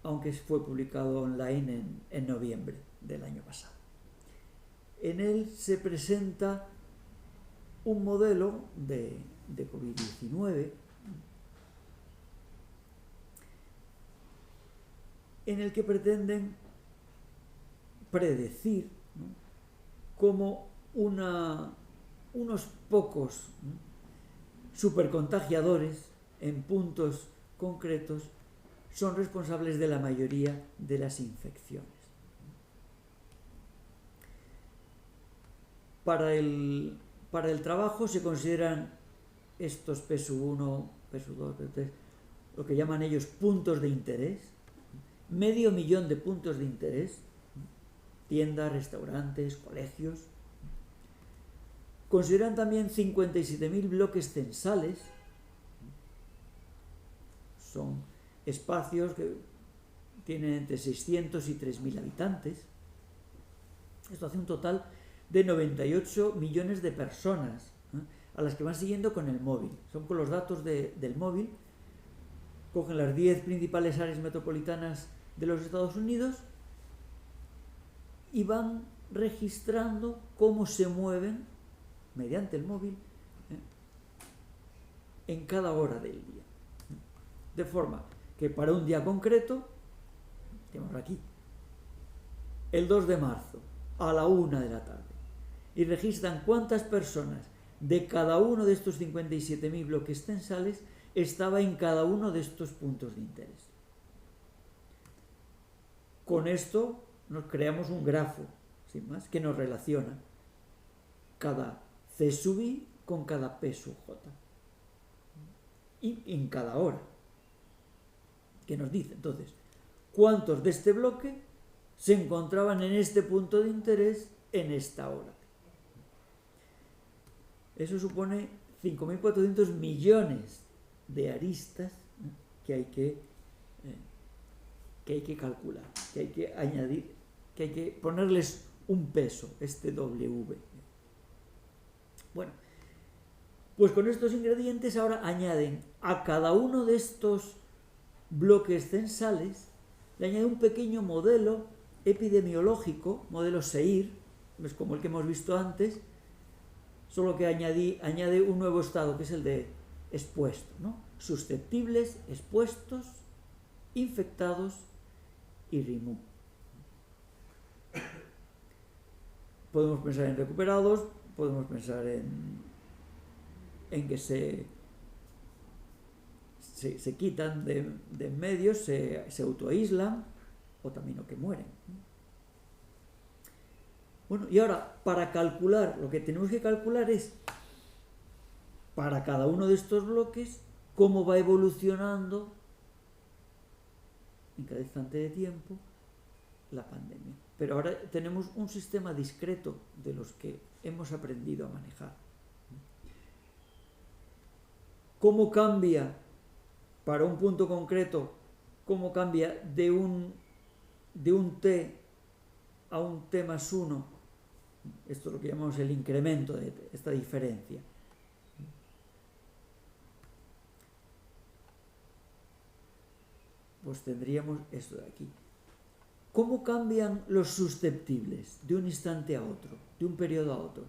aunque fue publicado online en noviembre del año pasado. En él se presenta un modelo de COVID-19 en el que pretenden predecir, ¿no?, cómo unos pocos supercontagiadores en puntos concretos son responsables de la mayoría de las infecciones. Para el trabajo se consideran estos PSU1, PSU2, PSU3, lo que llaman ellos puntos de interés, 500.000 de puntos de interés, tiendas, restaurantes, colegios. Consideran también 57.000 bloques censales, son espacios que tienen entre 600 y 3.000 habitantes. Esto hace un total de 98 millones de personas, a las que van siguiendo con el móvil. Son con los datos del móvil, cogen las 10 principales áreas metropolitanas de los Estados Unidos y van registrando cómo se mueven mediante el móvil en cada hora del día. De forma que para un día concreto, tenemos aquí, el 2 de marzo, a la 1 de la tarde, y registran cuántas personas de cada uno de estos 57.000 bloques censales estaba en cada uno de estos puntos de interés. Con esto nos creamos un grafo, sin más, que nos relaciona cada C sub I con cada P sub J. Y en cada hora. Que nos dice, entonces, cuántos de este bloque se encontraban en este punto de interés en esta hora. Eso supone 5.400 millones de aristas, ¿no?, que hay que calcular, que hay que añadir, que hay que ponerles un peso, este W. Bueno, pues con estos ingredientes ahora añaden a cada uno de estos bloques censales, le añade un pequeño modelo epidemiológico, modelo SEIR, es como el que hemos visto antes, solo que añade un nuevo estado, que es el de expuesto, ¿no? Susceptibles, expuestos, infectados y RIMU. Podemos pensar en recuperados, podemos pensar en que se quitan de en medio, se autoaíslan, o también o que mueren. Bueno, y ahora, para calcular, lo que tenemos que calcular es, para cada uno de estos bloques, cómo va evolucionando en cada instante de tiempo la pandemia. Pero ahora tenemos un sistema discreto de los que hemos aprendido a manejar. ¿Cómo cambia para un punto concreto? ¿Cómo cambia de un T a un T más 1? Esto es lo que llamamos el incremento de T, esta diferencia. Pues tendríamos esto de aquí. ¿Cómo cambian los susceptibles de un instante a otro, de un periodo a otro?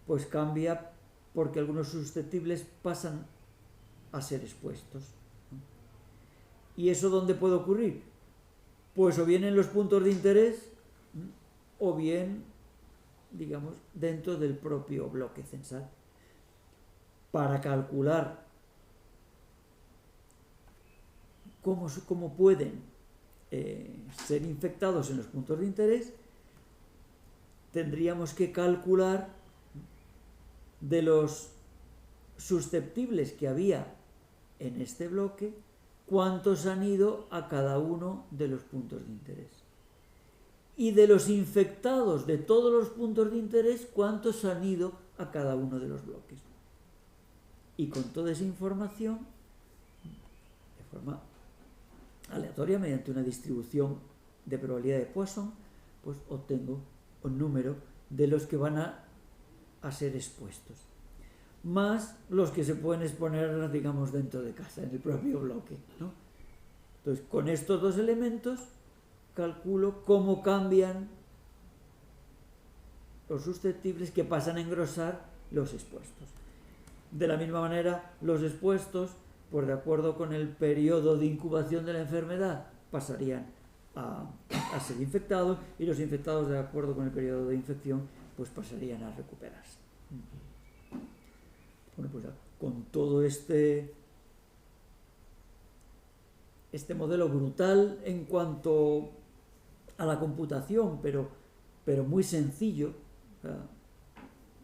Pues cambia porque algunos susceptibles pasan a ser expuestos. ¿Y eso dónde puede ocurrir? Pues o bien en los puntos de interés, o bien, digamos, dentro del propio bloque censal. Para calcular cómo pueden ser infectados en los puntos de interés, tendríamos que calcular de los susceptibles que había en este bloque, cuántos han ido a cada uno de los puntos de interés. y de los infectados de todos los puntos de interés, cuántos han ido a cada uno de los bloques. Y con toda esa información, de forma aleatoria, mediante una distribución de probabilidad de Poisson, pues obtengo un número de los que van a ser expuestos, más los que se pueden exponer, digamos, dentro de casa, en el propio bloque, ¿no? Entonces, con estos dos elementos calculo cómo cambian los susceptibles, que pasan a engrosar los expuestos. De la misma manera, los expuestos, pues de acuerdo con el periodo de incubación de la enfermedad, pasarían a ser infectados, y los infectados, de acuerdo con el periodo de infección, pues pasarían a recuperarse. Bueno, pues con todo este modelo brutal en cuanto a la computación, pero muy sencillo, o sea,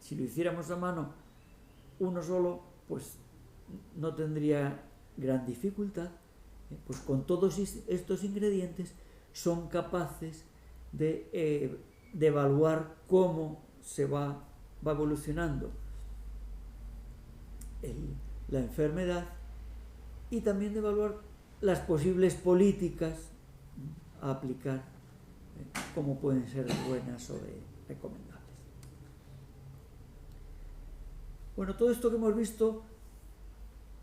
si lo hiciéramos a mano uno solo, pues no tendría gran dificultad. Pues con todos estos ingredientes son capaces de evaluar cómo se va evolucionando la enfermedad, y también de evaluar las posibles políticas a aplicar, cómo pueden ser buenas o recomendables. Bueno, todo esto que hemos visto,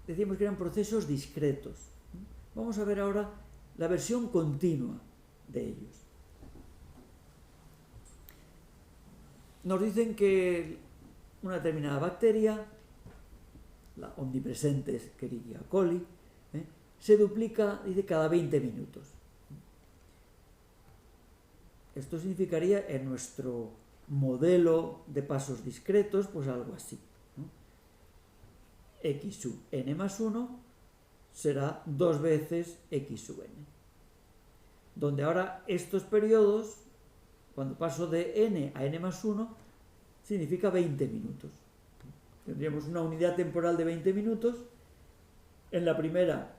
decíamos que eran procesos discretos. Vamos a ver ahora la versión continua de ellos. Nos dicen que una determinada bacteria, la omnipresente Escherichia coli, se duplica, dice, cada 20 minutos. Esto significaría, en nuestro modelo de pasos discretos, pues algo así, ¿no? X sub n más 1 será 2 veces X sub n. Donde ahora estos periodos, cuando paso de n a n más 1, significa 20 minutos. Tendríamos una unidad temporal de 20 minutos. En la primera,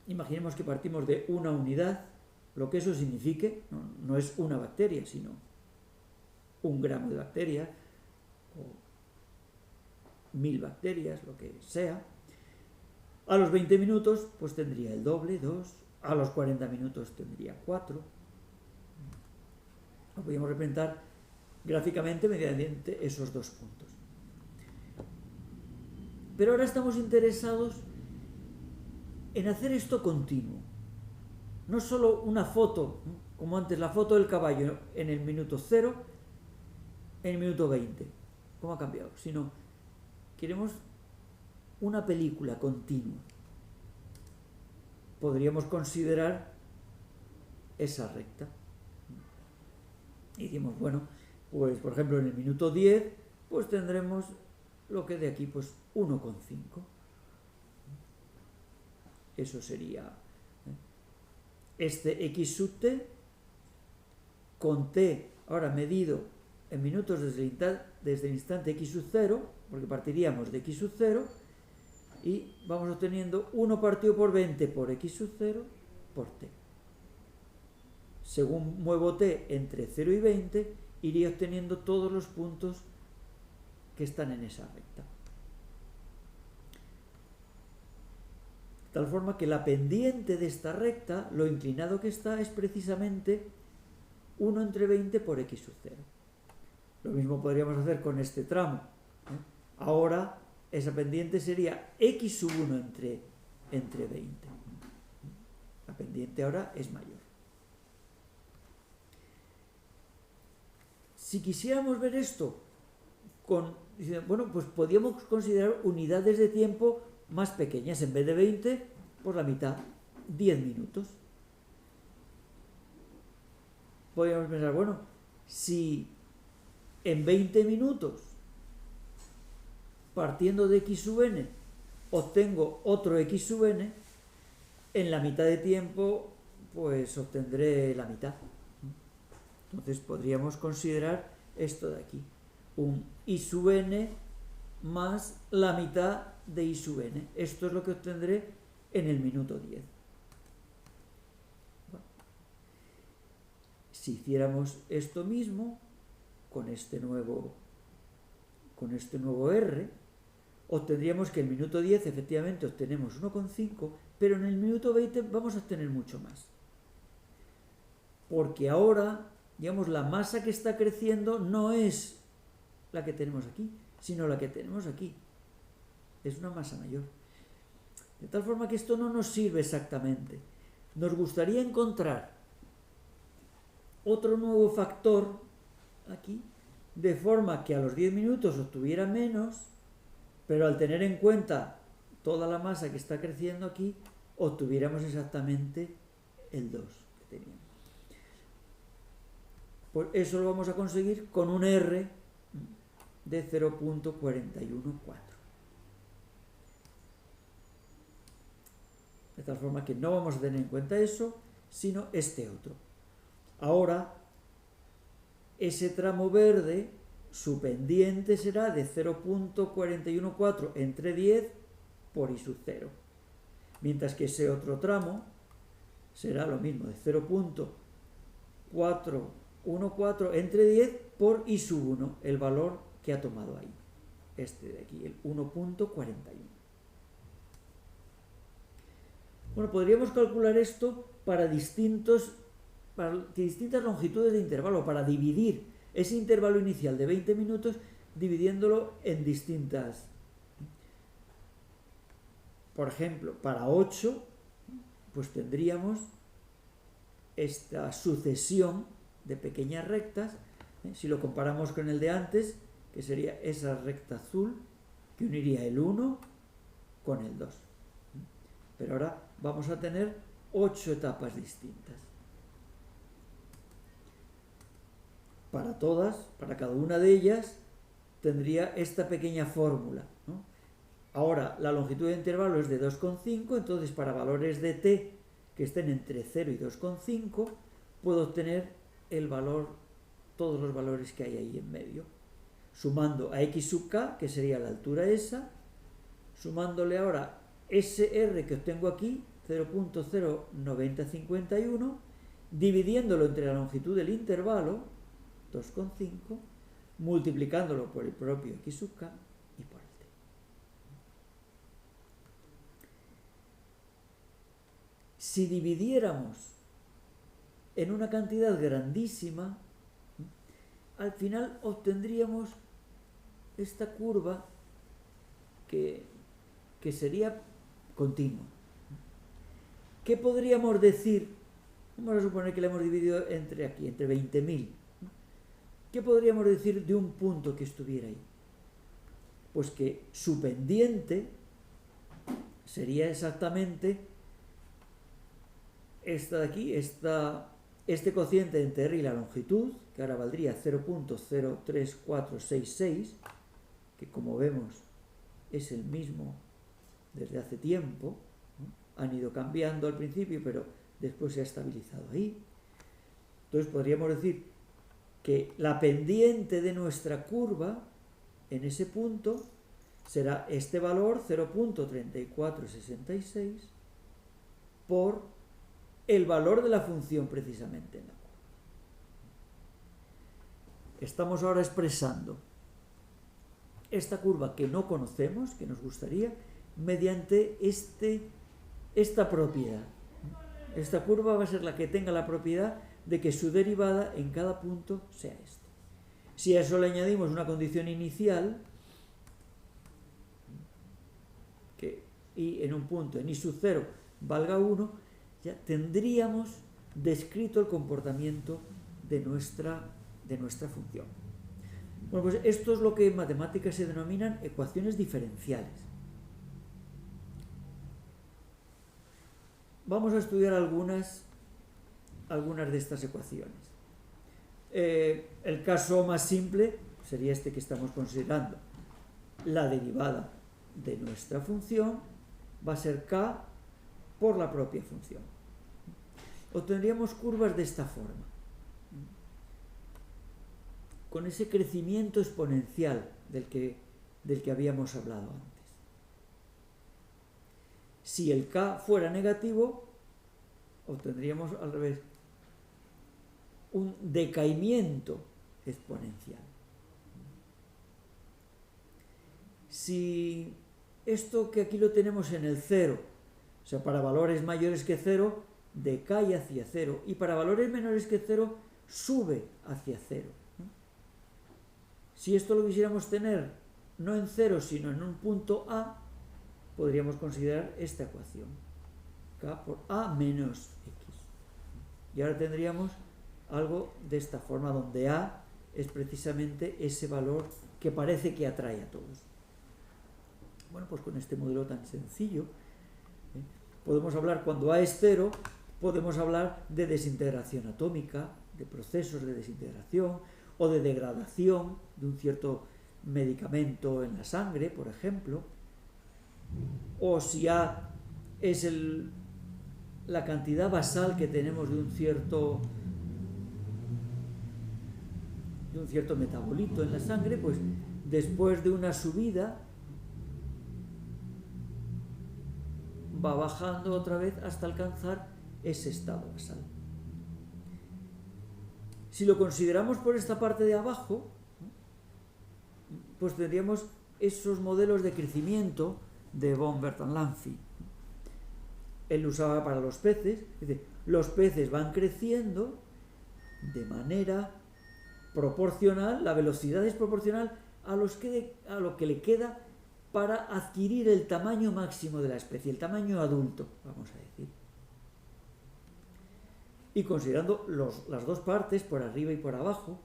imaginemos que partimos de una unidad, lo que eso signifique, no es una bacteria, sino 1 gramo de bacteria, o 1000 bacterias, lo que sea. A los 20 minutos, pues tendría el doble, 2. A los 40 minutos tendría 4. Lo podríamos representar gráficamente mediante esos dos puntos. Pero ahora estamos interesados en hacer esto continuo. No solo una foto, como antes, la foto del caballo en el minuto 0, en el minuto 20. ¿Cómo ha cambiado? Sino, queremos una película continua. Podríamos considerar esa recta. Y decimos, bueno, pues por ejemplo en el minuto 10, pues tendremos lo que de aquí, pues 1,5. Eso sería este x sub t, con t ahora medido en minutos desde el instante x sub 0, porque partiríamos de x sub 0, y vamos obteniendo 1 partido por 20 por x sub 0 por t. Según muevo t entre 0 y 20, iría obteniendo todos los puntos que están en esa recta. De tal forma que la pendiente de esta recta, lo inclinado que está, es precisamente 1 entre 20 por x sub 0. Lo mismo podríamos hacer con este tramo. Ahora esa pendiente sería x sub 1 entre 20. La pendiente ahora es mayor. Si quisiéramos ver esto bueno, pues podríamos considerar unidades de tiempo más pequeñas. En vez de 20, por la mitad, 10 minutos. Podríamos pensar, bueno, si en 20 minutos, partiendo de x sub n, obtengo otro x sub n, en la mitad de tiempo, pues obtendré la mitad. Entonces podríamos considerar esto de aquí, un i sub n más la mitad de i sub n. Esto es lo que obtendré en el minuto 10. Bueno. Si hiciéramos esto mismo con este nuevo R, obtendríamos que el minuto 10 efectivamente obtenemos 1,5, pero en el minuto 20 vamos a obtener mucho más. Porque ahora, digamos, la masa que está creciendo no es la que tenemos aquí, sino la que tenemos aquí. Es una masa mayor. De tal forma que esto no nos sirve exactamente. Nos gustaría encontrar otro nuevo factor aquí, de forma que a los 10 minutos obtuviera menos, pero al tener en cuenta toda la masa que está creciendo aquí, obtuviéramos exactamente el 2 que teníamos. Pues eso lo vamos a conseguir con un R de 0.414. De tal forma que no vamos a tener en cuenta eso, sino este otro. Ahora, ese tramo verde, su pendiente será de 0.414 entre 10 por I sub 0. Mientras que ese otro tramo será lo mismo, de 0.414 entre 10 por I sub 1, el valor que ha tomado ahí. Este de aquí, el 1.41. Bueno, podríamos calcular esto para distintas longitudes de intervalo, para dividir ese intervalo inicial de 20 minutos, dividiéndolo en distintas. Por ejemplo, para 8, pues tendríamos esta sucesión de pequeñas rectas, si lo comparamos con el de antes, que sería esa recta azul, que uniría el 1 con el 2. Pero ahora vamos a tener 8 etapas distintas. Para todas, para cada una de ellas, tendría esta pequeña fórmula, ¿no? Ahora, la longitud de intervalo es de 2,5, entonces para valores de t que estén entre 0 y 2,5, puedo obtener el valor, todos los valores que hay ahí en medio. Sumando a x sub k, que sería la altura esa, sumándole ahora ese r que obtengo aquí, 0.09051, dividiéndolo entre la longitud del intervalo, 2,5, multiplicándolo por el propio x sub k y por el t. Si dividiéramos en una cantidad grandísima, al final obtendríamos esta curva que sería continua. ¿Qué podríamos decir? Vamos a suponer que la hemos dividido entre aquí, entre 20.000. ¿Qué podríamos decir de un punto que estuviera ahí? Pues que su pendiente sería exactamente esta de aquí, este cociente entre R y la longitud, que ahora valdría 0.03466, que como vemos es el mismo desde hace tiempo, ¿no? Han ido cambiando al principio, pero después se ha estabilizado ahí. Entonces podríamos decir que la pendiente de nuestra curva en ese punto será este valor 0.3466 por el valor de la función precisamente en la curva. Estamos ahora expresando esta curva que no conocemos, que nos gustaría, mediante esta propiedad. Esta curva va a ser la que tenga la propiedad de que su derivada en cada punto sea esta. Si a eso le añadimos una condición inicial, que y en un punto en i sub 0 valga 1, ya tendríamos descrito el comportamiento de nuestra función. Bueno, pues esto es lo que en matemáticas se denominan ecuaciones diferenciales. Vamos a estudiar algunas de estas ecuaciones. El caso más simple sería este que estamos considerando. La derivada de nuestra función va a ser k por la propia función. Obtendríamos curvas de esta forma, con ese crecimiento exponencial del que habíamos hablado antes. Si el k fuera negativo, obtendríamos al revés un decaimiento exponencial. Si esto que aquí lo tenemos en el cero, o sea, para valores mayores que cero, decae hacia cero, y para valores menores que cero, sube hacia cero. Si esto lo quisiéramos tener no en cero, sino en un punto A, podríamos considerar esta ecuación, K por A menos X. Y ahora tendríamos algo de esta forma, donde A es precisamente ese valor que parece que atrae a todos. Bueno, pues con este modelo tan sencillo, podemos hablar, cuando A es cero, podemos hablar de desintegración atómica, de procesos de desintegración o de degradación de un cierto medicamento en la sangre, por ejemplo. O si A es la cantidad basal que tenemos de un cierto metabolito en la sangre, pues después de una subida va bajando otra vez hasta alcanzar ese estado basal. Si lo consideramos por esta parte de abajo, pues tendríamos esos modelos de crecimiento de von Bertalanffy. Él lo usaba para los peces, es decir, los peces van creciendo de manera proporcional, la velocidad es proporcional a lo que le queda para adquirir el tamaño máximo de la especie, el tamaño adulto, vamos a decir. Y considerando las dos partes, por arriba y por abajo,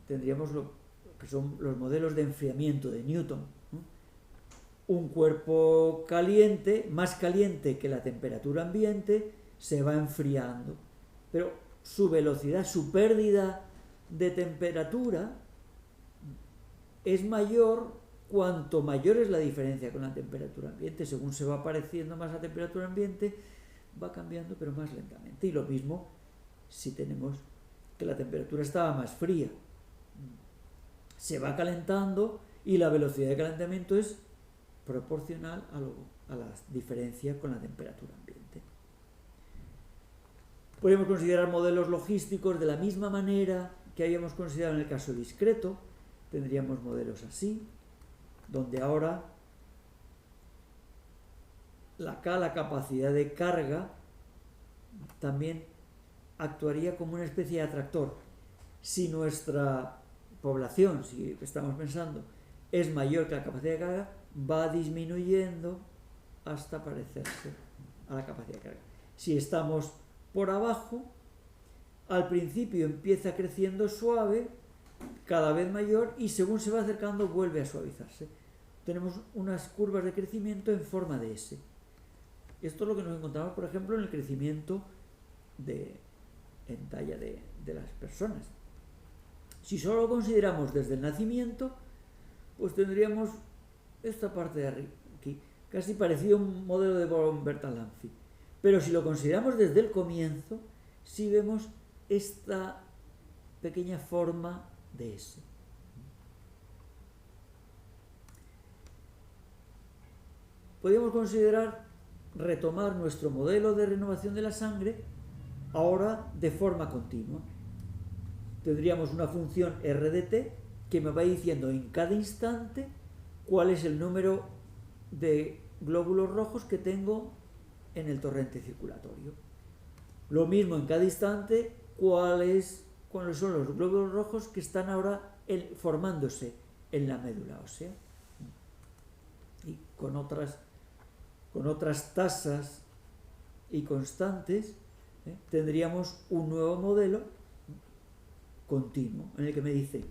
tendríamos lo que son los modelos de enfriamiento de Newton. Un cuerpo caliente, más caliente que la temperatura ambiente, se va enfriando. Pero su velocidad, su pérdida de temperatura es mayor cuanto mayor es la diferencia con la temperatura ambiente. Según se va pareciendo más a temperatura ambiente, va cambiando, pero más lentamente. Y lo mismo si tenemos que la temperatura estaba más fría. Se va calentando y la velocidad de calentamiento es proporcional a la diferencia con la temperatura ambiente. Podemos considerar modelos logísticos de la misma manera que habíamos considerado en el caso discreto. Tendríamos modelos así, donde ahora la capacidad de carga, también actuaría como una especie de atractor. Si nuestra población, si estamos pensando, es mayor que la capacidad de carga, va disminuyendo hasta parecerse a la capacidad de carga. Si estamos por abajo, al principio empieza creciendo suave, cada vez mayor, y según se va acercando vuelve a suavizarse. Tenemos unas curvas de crecimiento en forma de S. Esto es lo que nos encontramos, por ejemplo, en el crecimiento en talla de las personas. Si solo lo consideramos desde el nacimiento, pues tendríamos esta parte de arriba, aquí, casi parecido a un modelo de von Bertalanffy. Pero si lo consideramos desde el comienzo, sí vemos esta pequeña forma de S. Podríamos retomar nuestro modelo de renovación de la sangre ahora de forma continua. Tendríamos una función R de t que me va diciendo en cada instante cuál es el número de glóbulos rojos que tengo en el torrente circulatorio. Lo mismo en cada instante, cuáles son los glóbulos rojos que están ahora formándose en la médula ósea. Y con otras tasas y constantes, tendríamos un nuevo modelo continuo en el que me dice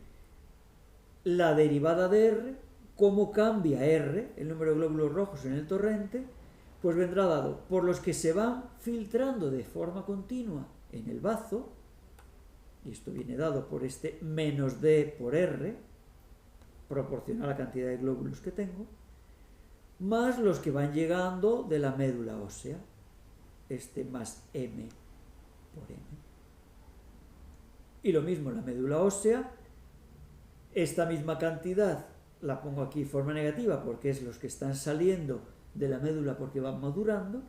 la derivada de R, cómo cambia R, el número de glóbulos rojos en el torrente, pues vendrá dado por los que se van filtrando de forma continua en el bazo, y esto viene dado por este menos D por R, proporcional a la cantidad de glóbulos que tengo, más los que van llegando de la médula ósea, este más M por M. Y lo mismo en la médula ósea, esta misma cantidad la pongo aquí de forma negativa porque es los que están saliendo de la médula porque van madurando,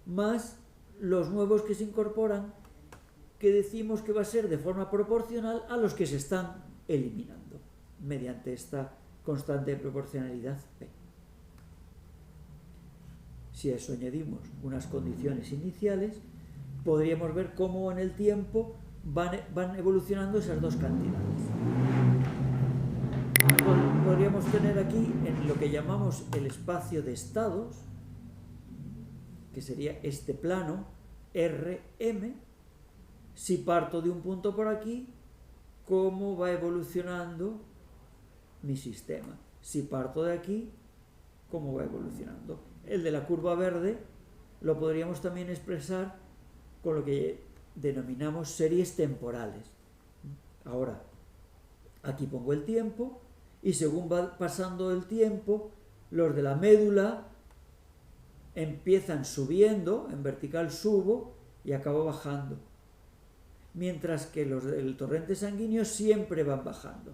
más los nuevos que se incorporan que decimos que va a ser de forma proporcional a los que se están eliminando mediante esta constante de proporcionalidad P. Si a eso añadimos unas condiciones iniciales, podríamos ver cómo en el tiempo van evolucionando esas dos cantidades. Podríamos tener aquí en lo que llamamos el espacio de estados, que sería este plano Rm. Si parto de un punto por aquí, ¿cómo va evolucionando mi sistema? Si parto de aquí, ¿cómo va evolucionando? El de la curva verde lo podríamos también expresar con lo que denominamos series temporales. Ahora, aquí pongo el tiempo y según va pasando el tiempo, los de la médula empiezan subiendo, en vertical subo y acabo bajando. Mientras que los del torrente sanguíneo siempre van bajando.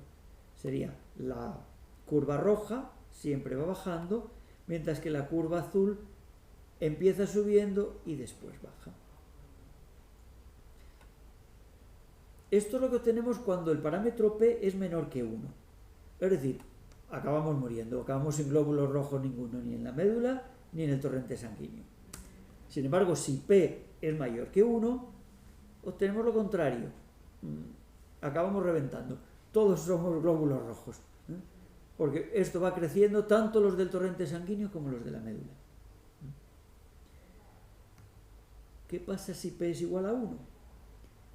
Sería la curva roja, siempre va bajando, mientras que la curva azul empieza subiendo y después baja. Esto es lo que obtenemos cuando el parámetro P es menor que 1. Es decir, acabamos muriendo, acabamos sin glóbulos rojos ninguno, ni en la médula ni en el torrente sanguíneo. Sin embargo, si P es mayor que 1, obtenemos lo contrario. Acabamos reventando. Todos somos glóbulos rojos. Porque esto va creciendo tanto los del torrente sanguíneo como los de la médula. ¿Qué pasa si P es igual a 1?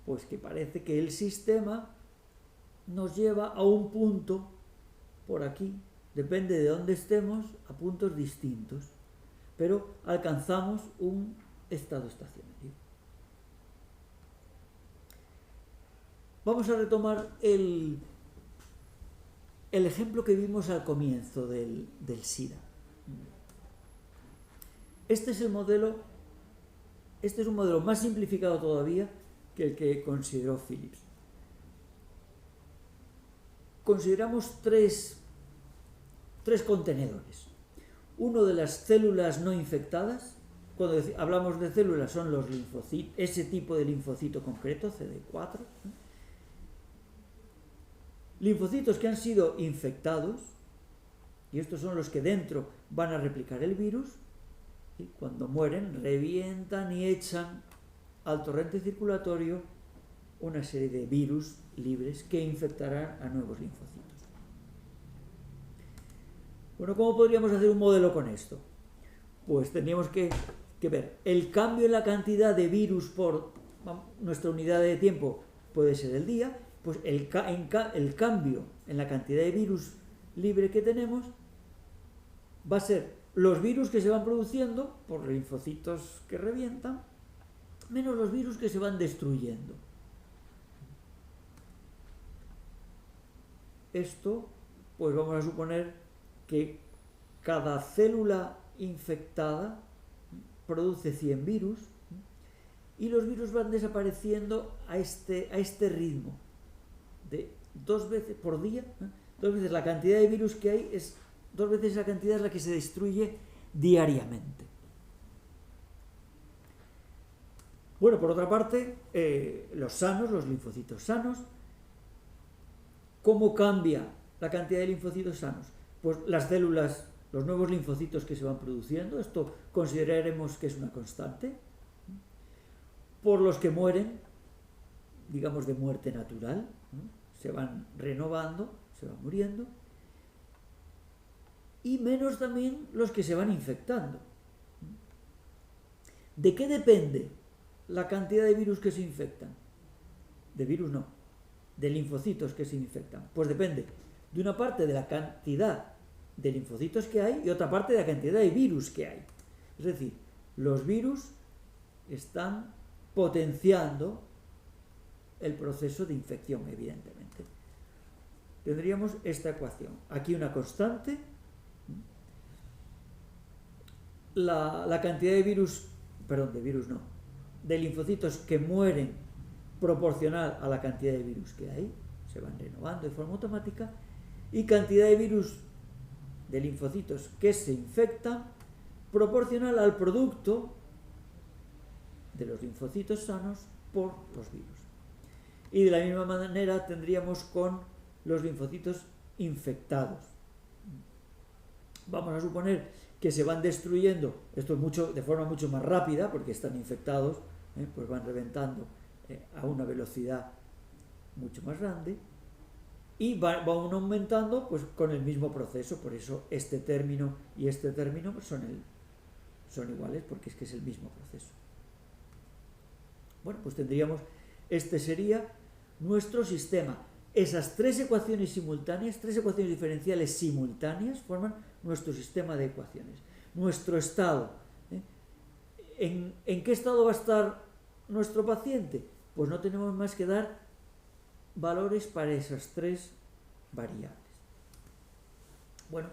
Pues que parece que el sistema nos lleva a un punto por aquí. Depende de dónde estemos, a puntos distintos. Pero alcanzamos un estado estacionario. Vamos a retomar el ejemplo que vimos al comienzo del SIDA. Este es un modelo más simplificado todavía que el que consideró Phillips. Consideramos tres contenedores. Uno de las células no infectadas. Cuando hablamos de células son los linfocitos, ese tipo de linfocito concreto, CD4. Linfocitos que han sido infectados, y estos son los que dentro van a replicar el virus, y cuando mueren revientan y echan al torrente circulatorio una serie de virus libres que infectarán a nuevos linfocitos. Bueno, ¿cómo podríamos hacer un modelo con esto? Pues tendríamos que ver el cambio en la cantidad de virus por nuestra unidad de tiempo puede ser el día. Pues el cambio en la cantidad de virus libre que tenemos va a ser los virus que se van produciendo por linfocitos que revientan menos los virus que se van destruyendo. Esto, pues vamos a suponer que cada célula infectada produce 100 virus y los virus van desapareciendo a este ritmo de 2 veces por día, 2 veces la cantidad de virus que hay es 2 veces esa cantidad es la que se destruye diariamente. Bueno, por otra parte, los linfocitos sanos, ¿cómo cambia la cantidad de linfocitos sanos? Pues las células, los nuevos linfocitos que se van produciendo, esto consideraremos que es una constante, por los que mueren, digamos de muerte natural, se van renovando, se van muriendo, y menos también los que se van infectando. ¿De qué depende la cantidad de virus que se infectan? De virus no, de linfocitos que se infectan. Pues depende de una parte de la cantidad de linfocitos que hay y otra parte de la cantidad de virus que hay. Es decir, los virus están potenciando el proceso de infección, evidentemente. Tendríamos esta ecuación. Aquí una constante, la cantidad de de linfocitos que mueren proporcional a la cantidad de virus que hay, se van renovando de forma automática, y cantidad de virus de linfocitos que se infectan proporcional al producto de los linfocitos sanos por los virus. Y de la misma manera tendríamos con los linfocitos infectados. Vamos a suponer que se van destruyendo, esto es de forma mucho más rápida, porque están infectados, pues van reventando a una velocidad mucho más grande, y van aumentando pues con el mismo proceso. Por eso este término y este término son iguales, porque es que es el mismo proceso. Bueno, pues tendríamos, este sería nuestro sistema. Esas tres ecuaciones simultáneas, tres ecuaciones diferenciales simultáneas, forman nuestro sistema de ecuaciones. Nuestro estado. ¿En qué estado va a estar nuestro paciente? Pues no tenemos más que dar valores para esas tres variables. Bueno,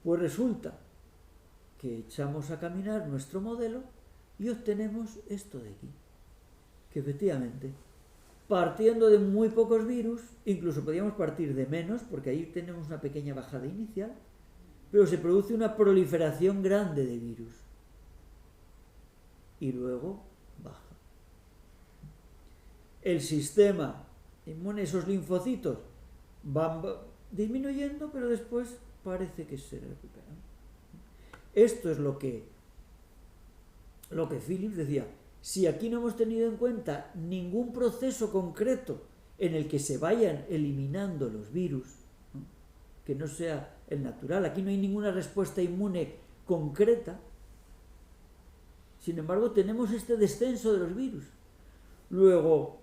pues resulta que echamos a caminar nuestro modelo y obtenemos esto de aquí, que efectivamente, partiendo de muy pocos virus, incluso podríamos partir de menos, porque ahí tenemos una pequeña bajada inicial, pero se produce una proliferación grande de virus y luego baja. El sistema inmune, esos linfocitos van disminuyendo, pero después parece que se recuperan. Esto es lo que Phillips decía: si aquí no hemos tenido en cuenta ningún proceso concreto en el que se vayan eliminando los virus, ¿no?, que no sea el natural, aquí no hay ninguna respuesta inmune concreta, sin embargo tenemos este descenso de los virus. Luego,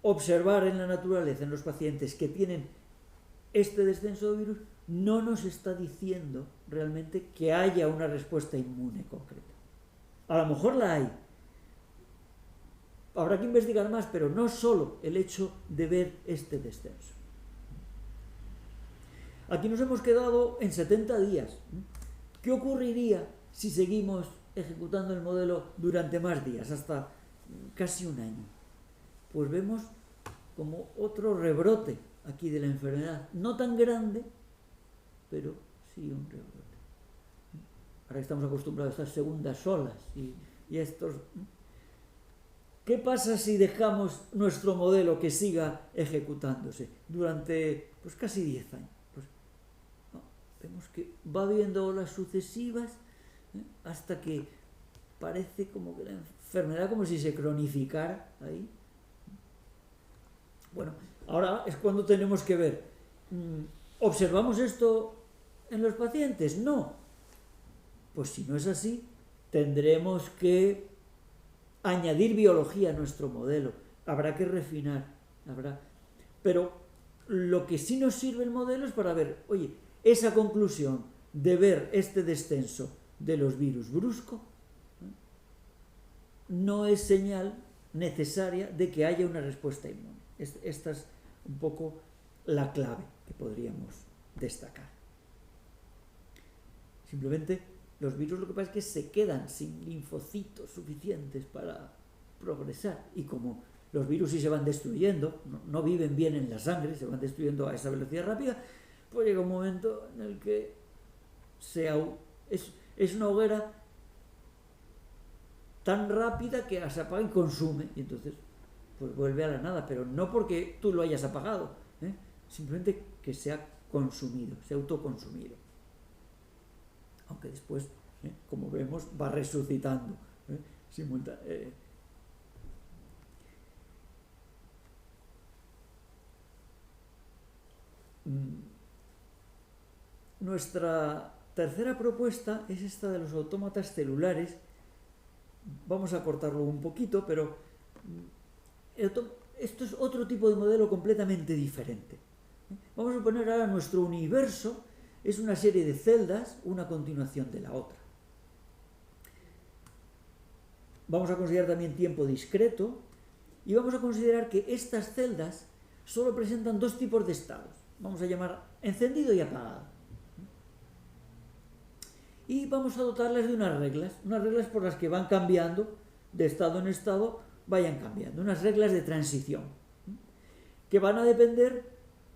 observar en la naturaleza, en los pacientes que tienen este descenso de virus, no nos está diciendo realmente que haya una respuesta inmune concreta. A lo mejor la hay, habrá que investigar más, pero no solo el hecho de ver este descenso. Aquí nos hemos quedado en 70 días. ¿Qué ocurriría si seguimos ejecutando el modelo durante más días, hasta casi un año? Pues vemos como otro rebrote aquí de la enfermedad, no tan grande, pero sí un rebrote. Ahora estamos acostumbrados a estas segundas olas y a estos... ¿Qué pasa si dejamos nuestro modelo que siga ejecutándose durante pues casi 10 años? Pues no, vemos que va habiendo olas sucesivas, hasta que parece como que la enfermedad como si se cronificara ahí. Bueno, ahora es cuando tenemos que ver, ¿observamos esto en los pacientes? No. Pues si no es así, tendremos que añadir biología a nuestro modelo. Habrá que refinar, pero lo que sí nos sirve el modelo es para ver, oye, esa conclusión de ver este descenso de los virus brusco no es señal necesaria de que haya una respuesta inmune. Esta es un poco la clave que podríamos destacar. Simplemente los virus, lo que pasa es que se quedan sin linfocitos suficientes para progresar, y como los virus sí se van destruyendo, no viven bien en la sangre, se van destruyendo a esa velocidad rápida, pues llega un momento en el que es una hoguera tan rápida que se apaga y consume, y entonces pues vuelve a la nada, pero no porque tú lo hayas apagado, simplemente que se ha consumido, se ha autoconsumido. Aunque después, como vemos, va resucitando simultáneamente. Nuestra tercera propuesta es esta de los autómatas celulares. Vamos a cortarlo un poquito, pero esto es otro tipo de modelo completamente diferente. Vamos a suponer ahora nuestro universo es una serie de celdas, una a continuación de la otra. Vamos a considerar también tiempo discreto y vamos a considerar que estas celdas solo presentan dos tipos de estados. Vamos a llamar encendido y apagado. Y vamos a dotarlas de unas reglas por las que van cambiando de estado en estado, vayan cambiando, unas reglas de transición, que van a depender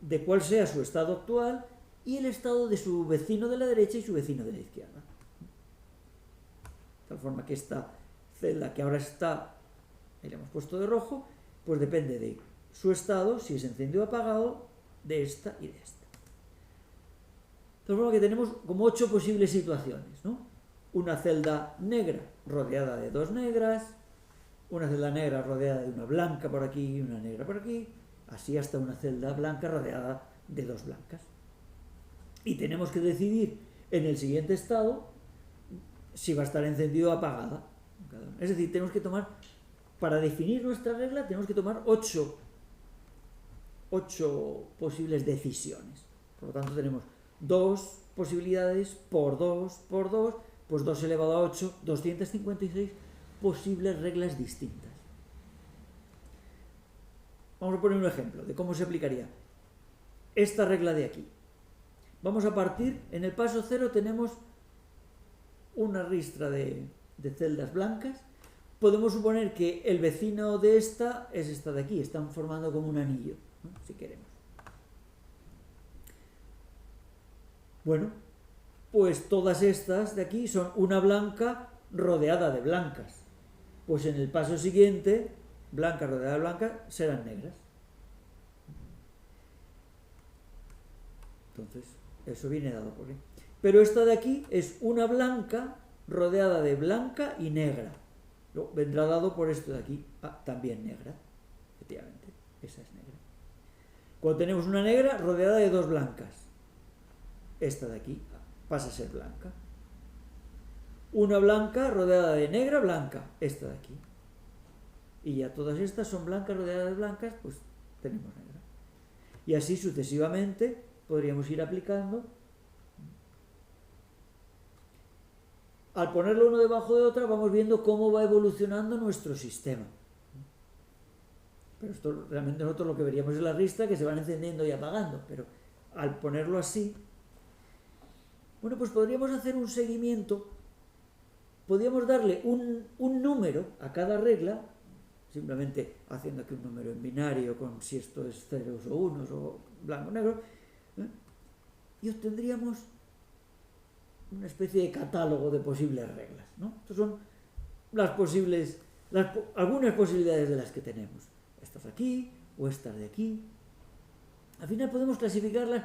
de cuál sea su estado actual y el estado de su vecino de la derecha y su vecino de la izquierda. De tal forma que esta celda que ahora está, la hemos puesto de rojo, Pues depende de su estado, si es encendido o apagado, de esta y de esta. Entonces, que tenemos como 8 posibles situaciones, ¿no? Una celda negra rodeada de 2 negras, una celda negra rodeada de una blanca por aquí y una negra por aquí, así hasta una celda blanca rodeada de 2 blancas. Y tenemos que decidir en el siguiente estado si va a estar encendido o apagada. Es decir, tenemos que tomar, para definir nuestra regla, tenemos que tomar 8 posibles decisiones. Por lo tanto, tenemos 2 posibilidades por 2 por 2, pues 2 elevado a 8, 256 posibles reglas distintas. Vamos a poner un ejemplo de cómo se aplicaría esta regla de aquí. Vamos a partir, en el paso 0 tenemos una ristra de celdas blancas. Podemos suponer que el vecino de esta es esta de aquí, están formando como un anillo, ¿no? Si queremos. Bueno, pues todas estas de aquí son una blanca rodeada de blancas. Pues en el paso siguiente, blanca rodeada de blancas serán negras. Entonces, eso viene dado por ahí. Pero esta de aquí es una blanca rodeada de blanca y negra. Luego vendrá dado por esto de aquí, también negra. Efectivamente, esa es negra. Cuando tenemos una negra rodeada de 2 blancas, esta de aquí pasa a ser blanca. Una blanca rodeada de negra, blanca, esta de aquí. Y ya todas estas son blancas rodeadas de blancas, pues tenemos negra. Y así sucesivamente podríamos ir aplicando. Al ponerlo uno debajo de otra, vamos viendo cómo va evolucionando nuestro sistema. Pero esto realmente nosotros lo que veríamos es la ristra, que se van encendiendo y apagando. Pero al ponerlo así, bueno, pues podríamos hacer un seguimiento. Podríamos darle un número a cada regla, simplemente haciendo aquí un número en binario con si esto es ceros o unos o blanco o negro, y obtendríamos una especie de catálogo de posibles reglas, ¿no? Estas son algunas posibilidades de las que tenemos. Estas de aquí o estas de aquí. Al final podemos clasificarlas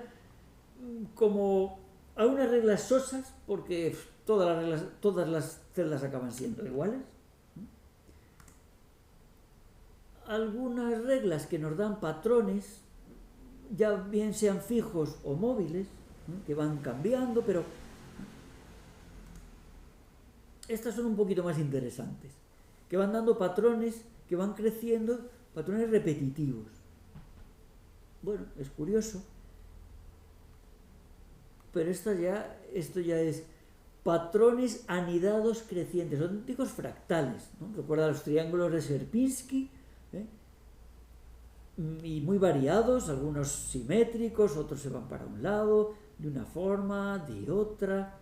como algunas reglas sosas, porque todas las celdas acaban siendo iguales. Algunas reglas que nos dan patrones, ya bien sean fijos o móviles, ¿no? Que van cambiando, pero estas son un poquito más interesantes, que van dando patrones que van creciendo, patrones repetitivos. Bueno, es curioso, pero esto ya es patrones anidados crecientes, son auténticos fractales, ¿no? Recuerda los triángulos de Sierpinski, y muy variados, algunos simétricos, otros se van para un lado, de una forma, de otra.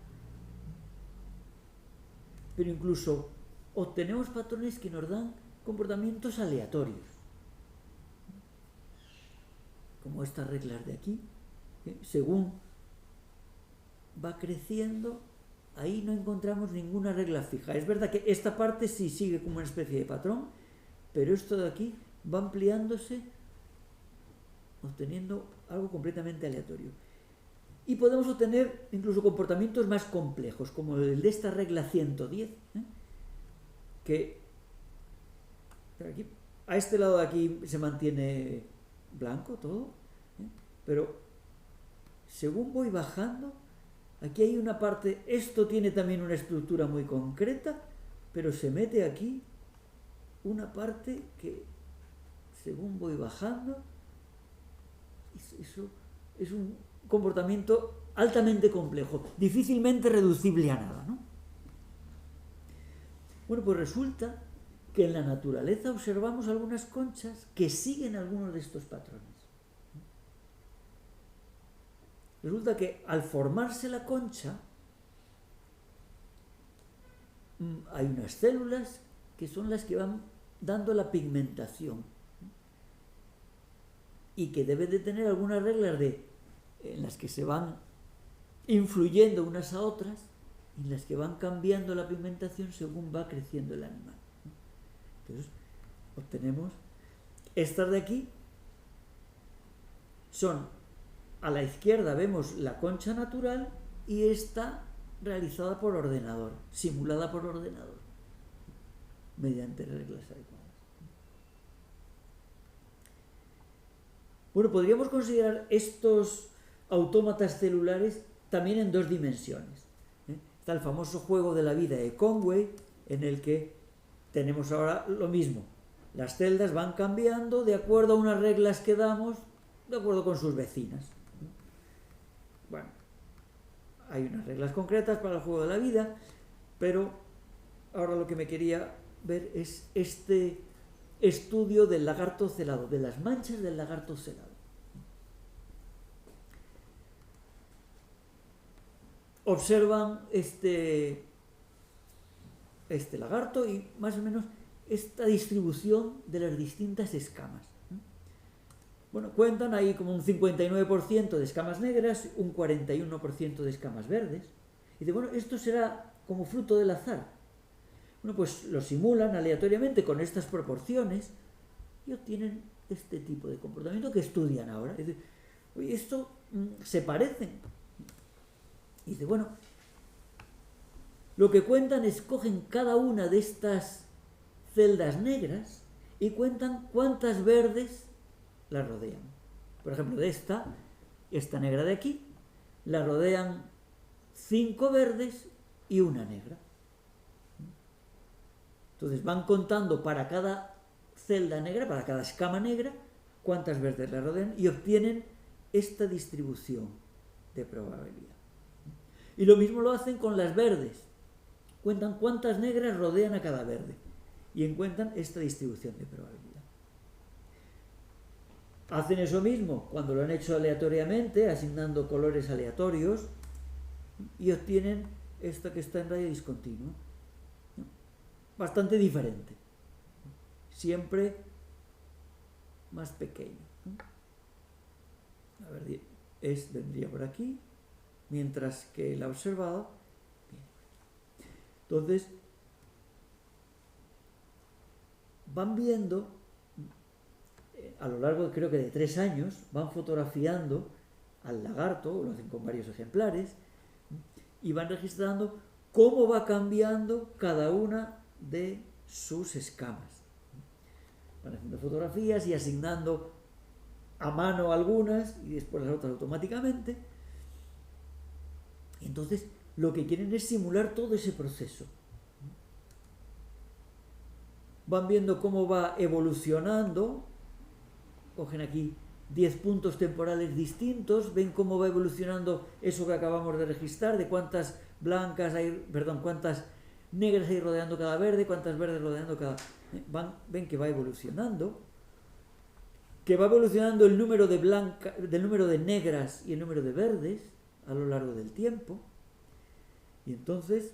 Pero incluso obtenemos patrones que nos dan comportamientos aleatorios, como estas reglas de aquí, según va creciendo, ahí no encontramos ninguna regla fija. Es verdad que esta parte sí sigue como una especie de patrón, pero esto de aquí va ampliándose, obteniendo algo completamente aleatorio. Y podemos obtener incluso comportamientos más complejos, como el de esta regla 110, que aquí, a este lado de aquí se mantiene blanco todo, pero según voy bajando, aquí hay una parte, esto tiene también una estructura muy concreta, pero se mete aquí una parte que, según voy bajando, eso es un comportamiento altamente complejo, difícilmente reducible a nada, ¿no? Bueno, pues resulta que en la naturaleza observamos algunas conchas que siguen algunos de estos patrones. Resulta que al formarse la concha hay unas células que son las que van dando la pigmentación y que deben de tener algunas reglas en las que se van influyendo unas a otras, en las que van cambiando la pigmentación según va creciendo el animal. Entonces obtenemos Estas de aquí son, a la izquierda vemos la concha natural y esta realizada por ordenador, simulada por ordenador, mediante reglas adecuadas. Bueno, podríamos considerar estos autómatas celulares también en 2 dimensiones. Está el famoso juego de la vida de Conway, en el que tenemos ahora lo mismo. Las celdas van cambiando de acuerdo a unas reglas que damos, de acuerdo con sus vecinas. Bueno, hay unas reglas concretas para el juego de la vida, pero ahora lo que me quería ver es este estudio del lagarto celado, de las manchas del lagarto celado. Observan este lagarto y más o menos esta distribución de las distintas escamas. Bueno, cuentan ahí como un 59% de escamas negras, un 41% de escamas verdes. Y dice, bueno, esto será como fruto del azar. Bueno, pues lo simulan aleatoriamente con estas proporciones y obtienen este tipo de comportamiento que estudian ahora. Es decir, oye, esto se parecen. Y dice, bueno, lo que cuentan es cogen cada una de estas celdas negras y cuentan cuántas verdes la rodean. Por ejemplo, de esta negra de aquí, la rodean 5 verdes y una negra. Entonces van contando para cada celda negra, para cada escama negra, cuántas verdes la rodean y obtienen esta distribución de probabilidad. Y lo mismo lo hacen con las verdes. Cuentan cuántas negras rodean a cada verde y encuentran esta distribución de probabilidad. Hacen eso mismo cuando lo han hecho aleatoriamente, asignando colores aleatorios, y obtienen esta que está en radio discontinuo. Bastante diferente. Siempre más pequeño. A ver, vendría por aquí, mientras que la observada viene por aquí. Entonces, van viendo, a lo largo creo que de 3 años, van fotografiando al lagarto, lo hacen con varios ejemplares, y van registrando cómo va cambiando cada una de sus escamas. Van haciendo fotografías y asignando a mano algunas y después las otras automáticamente. Y entonces lo que quieren es simular todo ese proceso. Van viendo cómo va evolucionando, cogen aquí 10 puntos temporales distintos, ven cómo va evolucionando eso que acabamos de registrar, de cuántas cuántas negras hay rodeando cada verde, cuántas verdes rodeando cada... ven que va evolucionando, el número del número de negras y el número de verdes a lo largo del tiempo, y entonces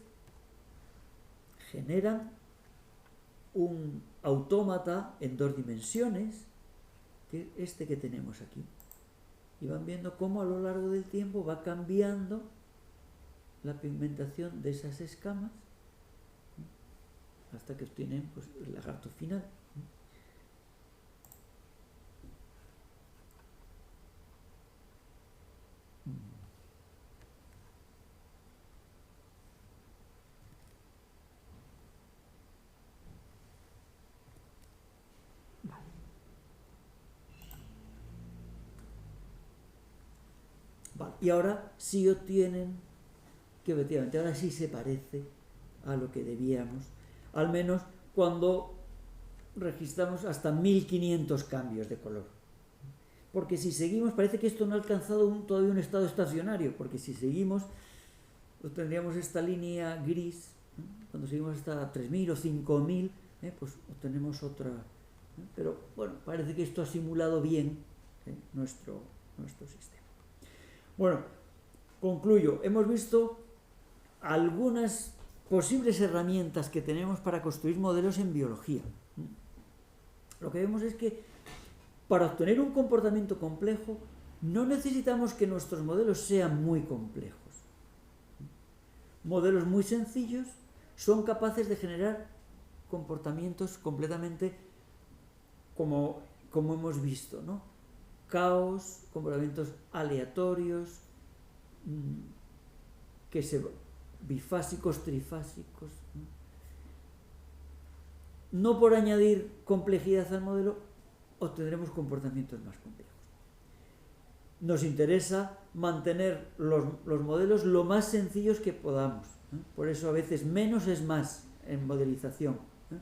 generan un autómata en 2 dimensiones, que es este que tenemos aquí, y van viendo cómo a lo largo del tiempo va cambiando la pigmentación de esas escamas hasta que obtienen pues, el lagarto final. Vale. Y ahora sí obtienen que efectivamente ahora sí se parece a lo que debíamos, al menos cuando registramos hasta 1500 cambios de color. Porque si seguimos, parece que esto no ha alcanzado todavía un estado estacionario, porque si seguimos, pues tendríamos esta línea gris, cuando seguimos hasta 3000 o 5000, pues obtenemos otra. Pero bueno, parece que esto ha simulado bien nuestro sistema. Bueno, concluyo. Hemos visto algunas posibles herramientas que tenemos para construir modelos en biología. Lo que vemos es que para obtener un comportamiento complejo no necesitamos que nuestros modelos sean muy complejos. Modelos muy sencillos son capaces de generar comportamientos completamente como como hemos visto, ¿no? Caos, comportamientos aleatorios, bifásicos, trifásicos, ¿no? No por añadir complejidad al modelo obtendremos comportamientos más complejos. Nos interesa mantener los modelos lo más sencillos que podamos, ¿eh? Por eso a veces menos es más en modelización, ¿eh?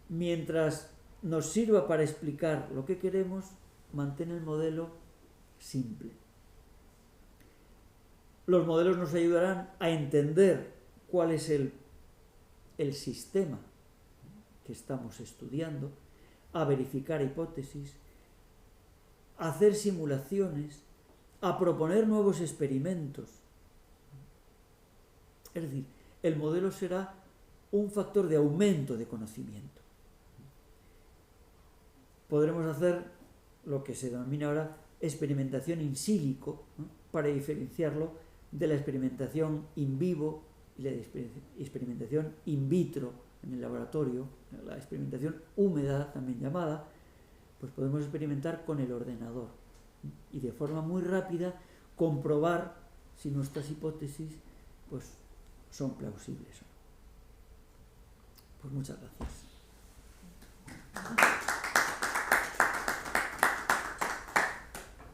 Mientras nos sirva para explicar lo que queremos, mantén el modelo simple. Los modelos nos ayudarán a entender cuál es el sistema que estamos estudiando, a verificar hipótesis, a hacer simulaciones, a proponer nuevos experimentos. Es decir, el modelo será un factor de aumento de conocimiento. Podremos hacer lo que se denomina ahora experimentación in silico, ¿no? Para diferenciarlo de la experimentación in vivo y la experimentación in vitro en el laboratorio, la experimentación húmeda también llamada. Pues podemos experimentar con el ordenador y de forma muy rápida comprobar si nuestras hipótesis pues son plausibles. Pues muchas gracias.